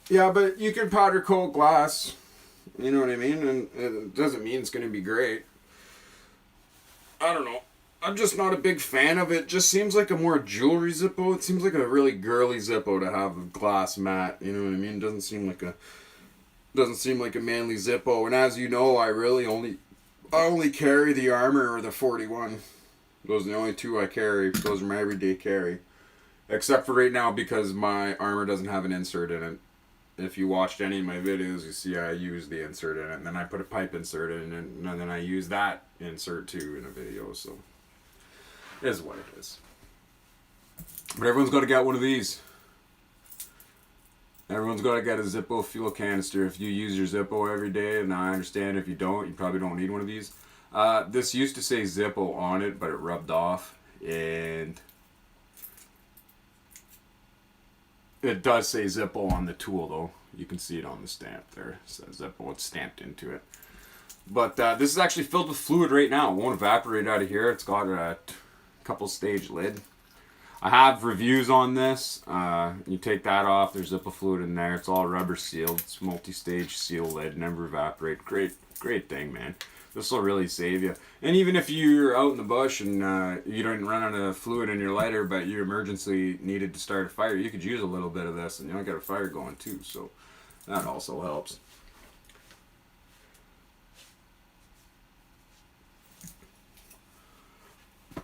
Yeah, but you can powder coat glass. You know what I mean? And it doesn't mean it's going to be great. I don't know. I'm just not a big fan of it. It just seems like a more jewelry Zippo. It seems like a really girly Zippo to have a glass matte. You know what I mean? It doesn't seem like a manly Zippo. And as you know, I only carry the Armor or the 41. Those are the only two I carry. Those are my everyday carry. Except for right now because my Armor doesn't have an insert in it. If you watched any of my videos, you see I use the insert in it, and then I put a pipe insert in it, and then I use that insert too in a video, so it is what it is. But everyone's got to get one of these. Everyone's got to get a Zippo fuel canister if you use your Zippo every day, and I understand if you don't, you probably don't need one of these. This used to say Zippo on it, but it rubbed off, and it does say Zippo on the tool, though. You can see it on the stamp there. It says Zippo. It's stamped into it. But this is actually filled with fluid right now. It won't evaporate out of here. It's got a couple stage lid. I have reviews on this. You take that off. There's Zippo fluid in there. It's all rubber sealed. It's multi-stage seal lid. Never evaporate. Great thing, man. This will really save you. And even if you're out in the bush and you don't run out of fluid in your lighter, but you emergency needed to start a fire, you could use a little bit of this and you'll get a fire going too. So that also helps.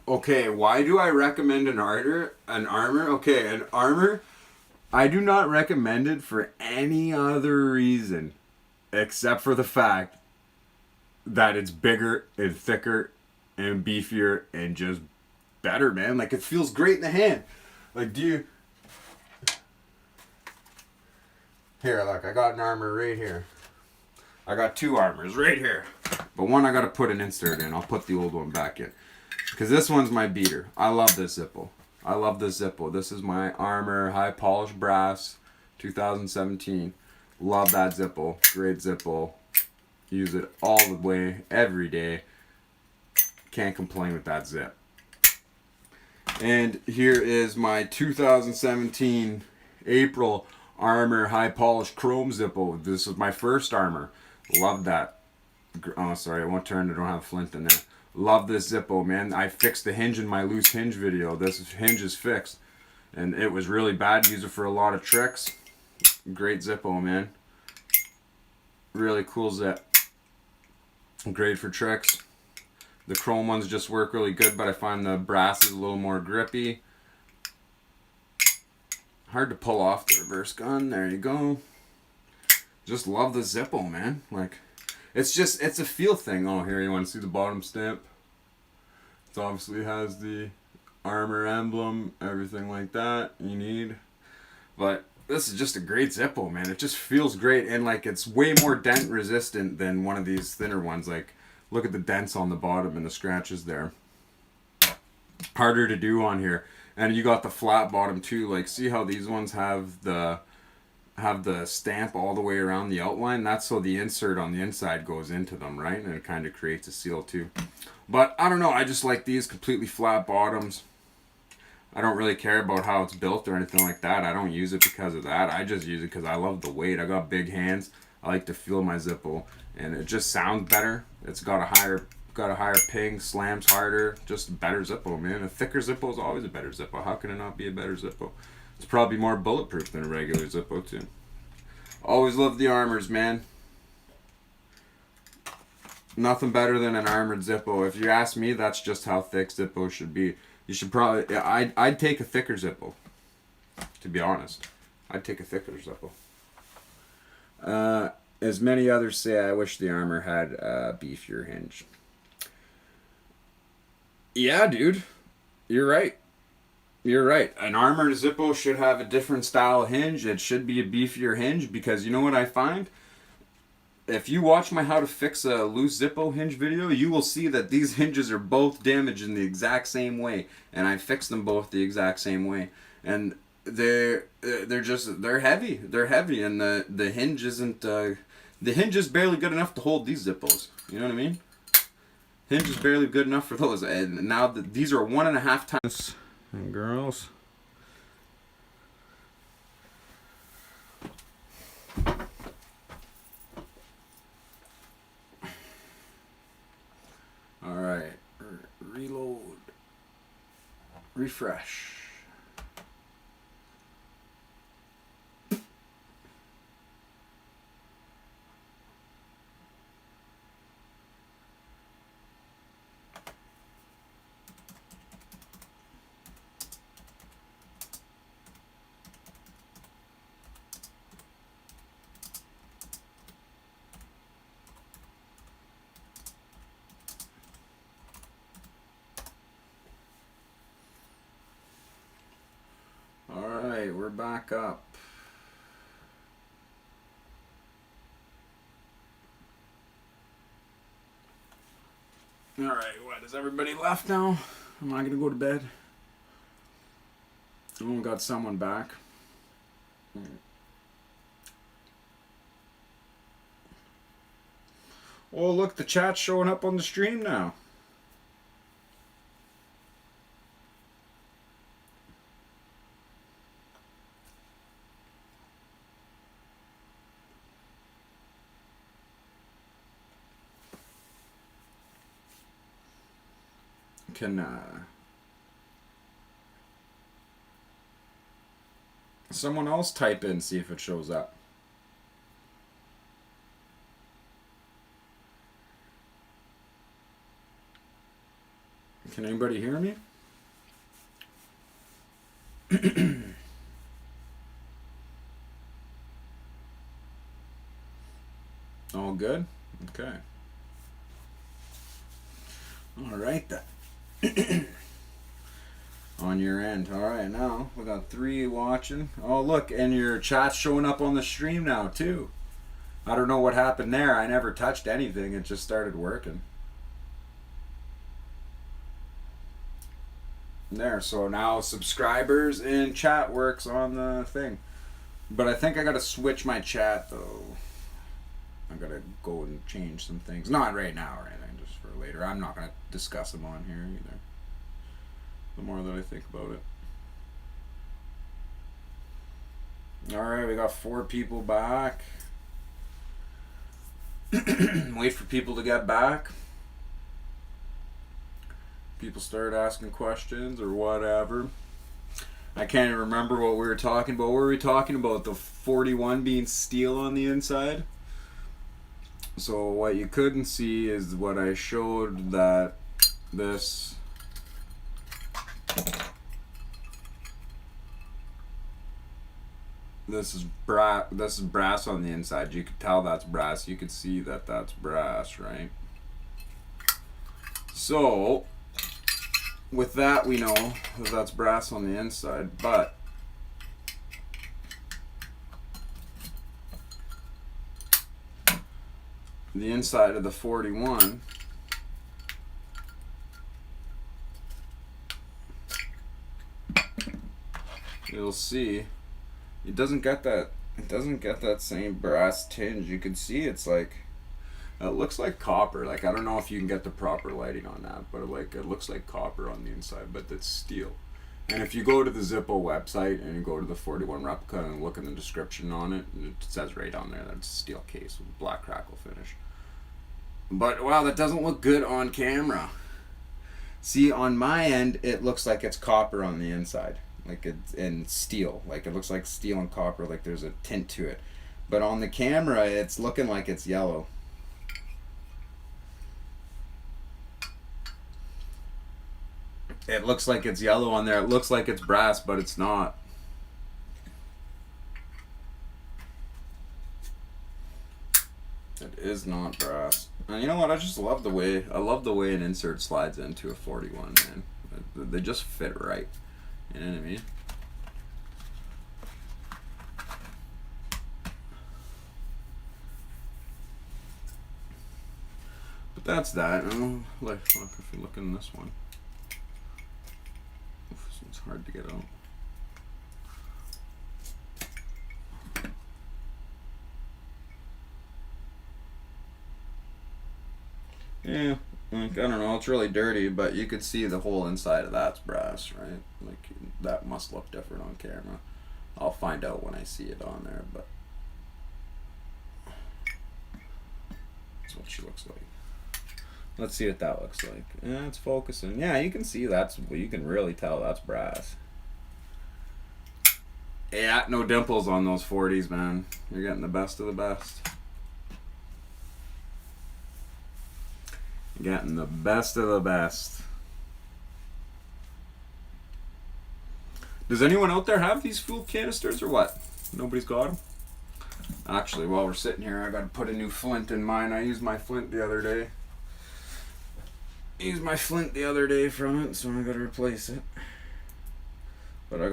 Okay, why do I recommend an armor? Okay, an armor. I do not recommend it for any other reason except for the fact that it's bigger and thicker and beefier and just better, man. Like, it feels great in the hand. Like, here, look, I got an armor right here. I got two armors right here. But one I got to put an insert in. I'll put the old one back in. Because this one's my beater. I love this Zippo. This is my Armor High Polished Brass 2017. Love that Zippo. Great Zippo. Use it all the way, every day. Can't complain with that zip. And here is my 2017 April Armor High Polish Chrome Zippo. This was my first Armor. Love that. Oh, sorry, I won't turn. I don't have Flint in there. Love this Zippo, man. I fixed the hinge in my loose hinge video. This hinge is fixed. And it was really bad. Use it for a lot of tricks. Great Zippo, man. Really cool zip. Great for tricks. The chrome ones just work really good, but I find the brass is a little more grippy. Hard to pull off the reverse gun. There you go. Just love the Zippo, man. Like, it's a feel thing. Oh, here, you want to see the bottom stamp? It obviously has the Armor emblem, everything like that you need. But this is just a great Zippo, man. It just feels great, and like it's way more dent resistant than one of these thinner ones. Like, look at the dents on the bottom and the scratches there. Harder to do on here. And you got the flat bottom too. Like, see how these ones have the stamp all the way around the outline? That's so the insert on the inside goes into them, right? And it kind of creates a seal too. But I don't know, I just like these completely flat bottoms. I don't really care about how it's built or anything like that. I don't use it because of that. I just use it because I love the weight. I got big hands. I like to feel my Zippo, and it just sounds better. It's got a higher ping, slams harder, just a better Zippo, man. A thicker Zippo is always a better Zippo. How can it not be a better Zippo? It's probably more bulletproof than a regular Zippo too. Always love the Armors, man. Nothing better than an armored Zippo. If you ask me, that's just how thick Zippos should be. You should probably, I'd take a thicker Zippo, to be honest. I'd take a thicker Zippo. As many others say, I wish the Armor had a beefier hinge. Yeah, dude. You're right. You're right. An armored Zippo should have a different style hinge. It should be a beefier hinge, because you know what I find? If you watch my how to fix a loose Zippo hinge video, you will see that these hinges are both damaged in the exact same way, and I fixed them both the exact same way. And they're heavy. They're heavy, and the hinge isn't the hinge is barely good enough to hold these Zippos. You know what I mean? Hinge is barely good enough for those, and now these are 1.5 times. And girls. All right, reload, refresh. We're back up. Alright, what, is everybody left now? Am I gonna go to bed? Oh, got someone back. Oh, look, the chat's showing up on the stream now. Can someone else type in, see if it shows up? Can anybody hear me? All good? Okay. All right then. On your end. Alright, now we got 3 watching. Oh, look, and your chat's showing up on the stream now too. I don't know what happened there. I never touched anything. It just started working. There, so now subscribers and chat works on the thing. But I think I gotta switch my chat though. I gotta go and change some things. Not right now or anything, just for later. I'm not gonna discuss them on here either. The more that I think about it. Alright, we got 4 people back. Wait for people to get back. People start asking questions or whatever. I can't even remember what we were talking about. What were we talking about? The 41 being steel on the inside? So what you couldn't see is what I showed, that this is brass on the inside. You could tell that's brass. You could see that that's brass, right? So with that, we know that that's brass on the inside, but the inside of the 41, you'll see it doesn't get that same brass tinge. You can see it's like, it looks like copper. Like, I don't know if you can get the proper lighting on that, but like it looks like copper on the inside, but it's steel. And if you go to the Zippo website and you go to the 41 replica and look in the description on it, it says right on there that it's a steel case with black crackle finish. But wow, that doesn't look good on camera. See, on my end, it looks like it's copper on the inside, like it's in steel. Like it looks like steel and copper, like there's a tint to it. But on the camera, it's looking like it's yellow. It looks like it's yellow on there. It looks like it's brass, but it's not. It is not brass. And you know what? I just love the way an insert slides into a 41, man. They just fit right. You know what I mean? But that's that. Look, if you look in this one. It's hard to get out. Yeah, like, I don't know, it's really dirty, but you could see the whole inside of that's brass, right? Like, that must look different on camera. I'll find out when I see it on there, but that's what she looks like. Let's see what that looks like. Yeah, it's focusing. Yeah, you can see you can really tell that's brass. Yeah, no dimples on those 40s, man. You're getting the best of the best. You're getting the best of the best. Does anyone out there have these fuel canisters or what? Nobody's got them? Actually, while we're sitting here, I gotta put a new flint in mine. I used my flint the other day. From it, so I gotta replace it. But I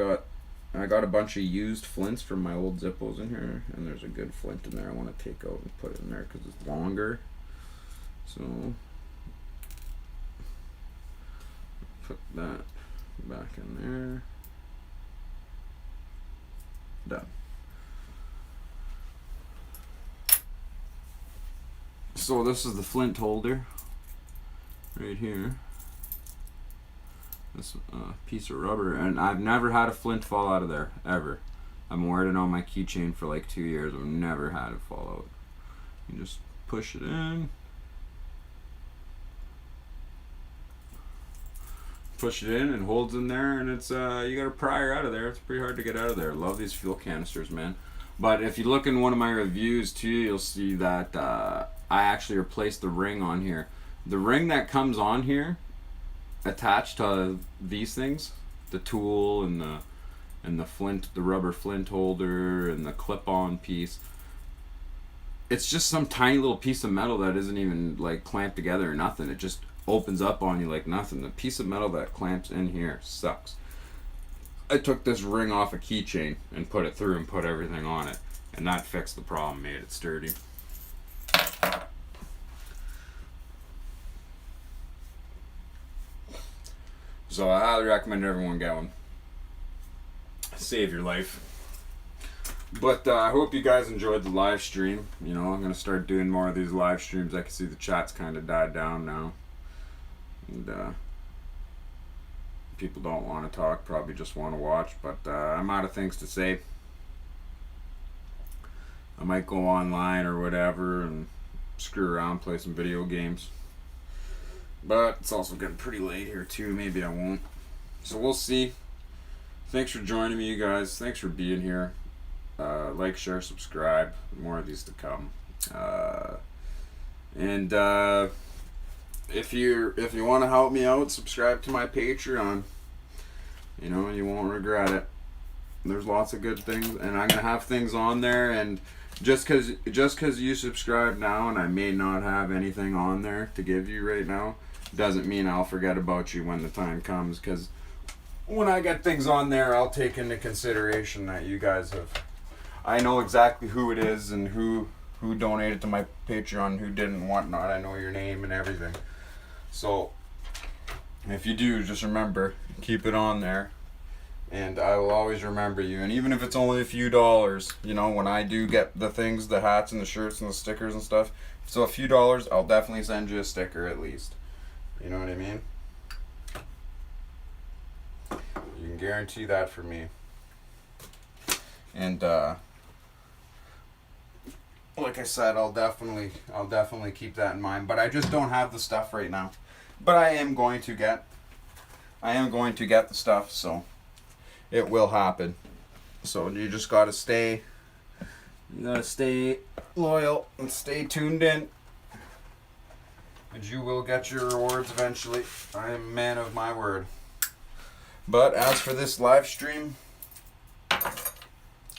got a bunch of used flints from my old Zippos in here, and there's a good flint in there I want to take out and put it in there because it's longer. So put that back in there. Done. So this is the Flint Holder right here. This piece of rubber, and I've never had a flint fall out of there, ever. I've been wearing it on my keychain for like 2 years. I've never had it fall out. You just push it in. Push it in and holds in there, and it's you gotta pry her out of there. It's pretty hard to get out of there. Love these fuel canisters, man. But if you look in one of my reviews too, you'll see that I actually replaced the ring on here. The ring that comes on here attached to these things, the tool and the flint, the rubber flint holder and the clip-on piece, it's just some tiny little piece of metal that isn't even like clamped together or nothing. It just opens up on you like nothing. The piece of metal that clamps in here sucks. I took this ring off a keychain and put it through and put everything on it, and that fixed the problem, made it sturdy. So I highly recommend everyone get one. Save your life. But I hope you guys enjoyed the live stream. You know, I'm gonna start doing more of these live streams. I can see the chat's kind of died down now, and people don't want to talk, probably just want to watch. But I'm out of things to say. I might go online or whatever and screw around, play some video games. But it's also getting pretty late here too. Maybe I won't. So we'll see. Thanks for joining me, you guys. Thanks for being here. Like, share, subscribe. More of these to come. And if you want to help me out, subscribe to my Patreon. You know, you won't regret it. There's lots of good things, and I'm gonna have things on there. And just cause you subscribe now, and I may not have anything on there to give you right now, doesn't mean I'll forget about you when the time comes. Cause when I get things on there, I'll take into consideration that you guys have. I know exactly who it is and who donated to my Patreon, who didn't, and whatnot. I know your name and everything. So if you do, just remember, keep it on there. And I will always remember you. And even if it's only a few dollars, you know, when I do get the things, the hats and the shirts and the stickers and stuff, so a few dollars, I'll definitely send you a sticker at least. You know what I mean? You can guarantee that for me. And like I said, I'll definitely keep that in mind. But I just don't have the stuff right now. But I am going to get the stuff, so it will happen. So you just gotta stay loyal and stay tuned in, and you will get your rewards eventually. I am a man of my word. But as for this live stream,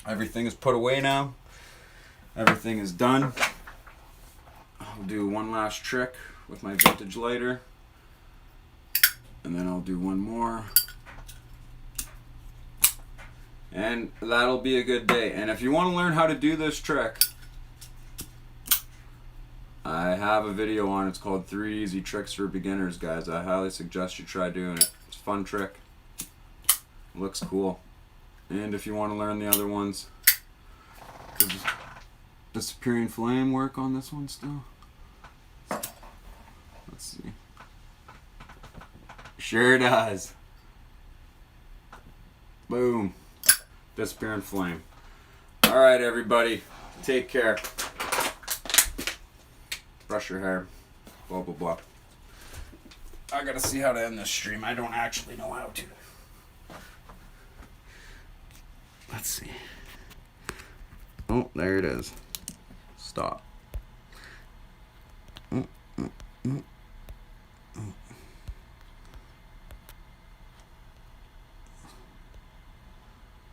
everything is put away now. Everything is done. I'll do one last trick with my vintage lighter, and then I'll do one more. And that'll be a good day. And if you want to learn how to do this trick, I have a video on it. It's called 3 Easy Tricks for Beginners, guys. I highly suggest you try doing it. It's a fun trick. Looks cool. And if you want to learn the other ones, does Disappearing Flame work on this one still? Let's see. Sure does. Boom. Disappearing Flame. Alright, everybody. Take care. Brush your hair. Blah, blah, blah. I gotta see how to end this stream. I don't actually know how to. Let's see. Oh, there it is. Stop. Oh.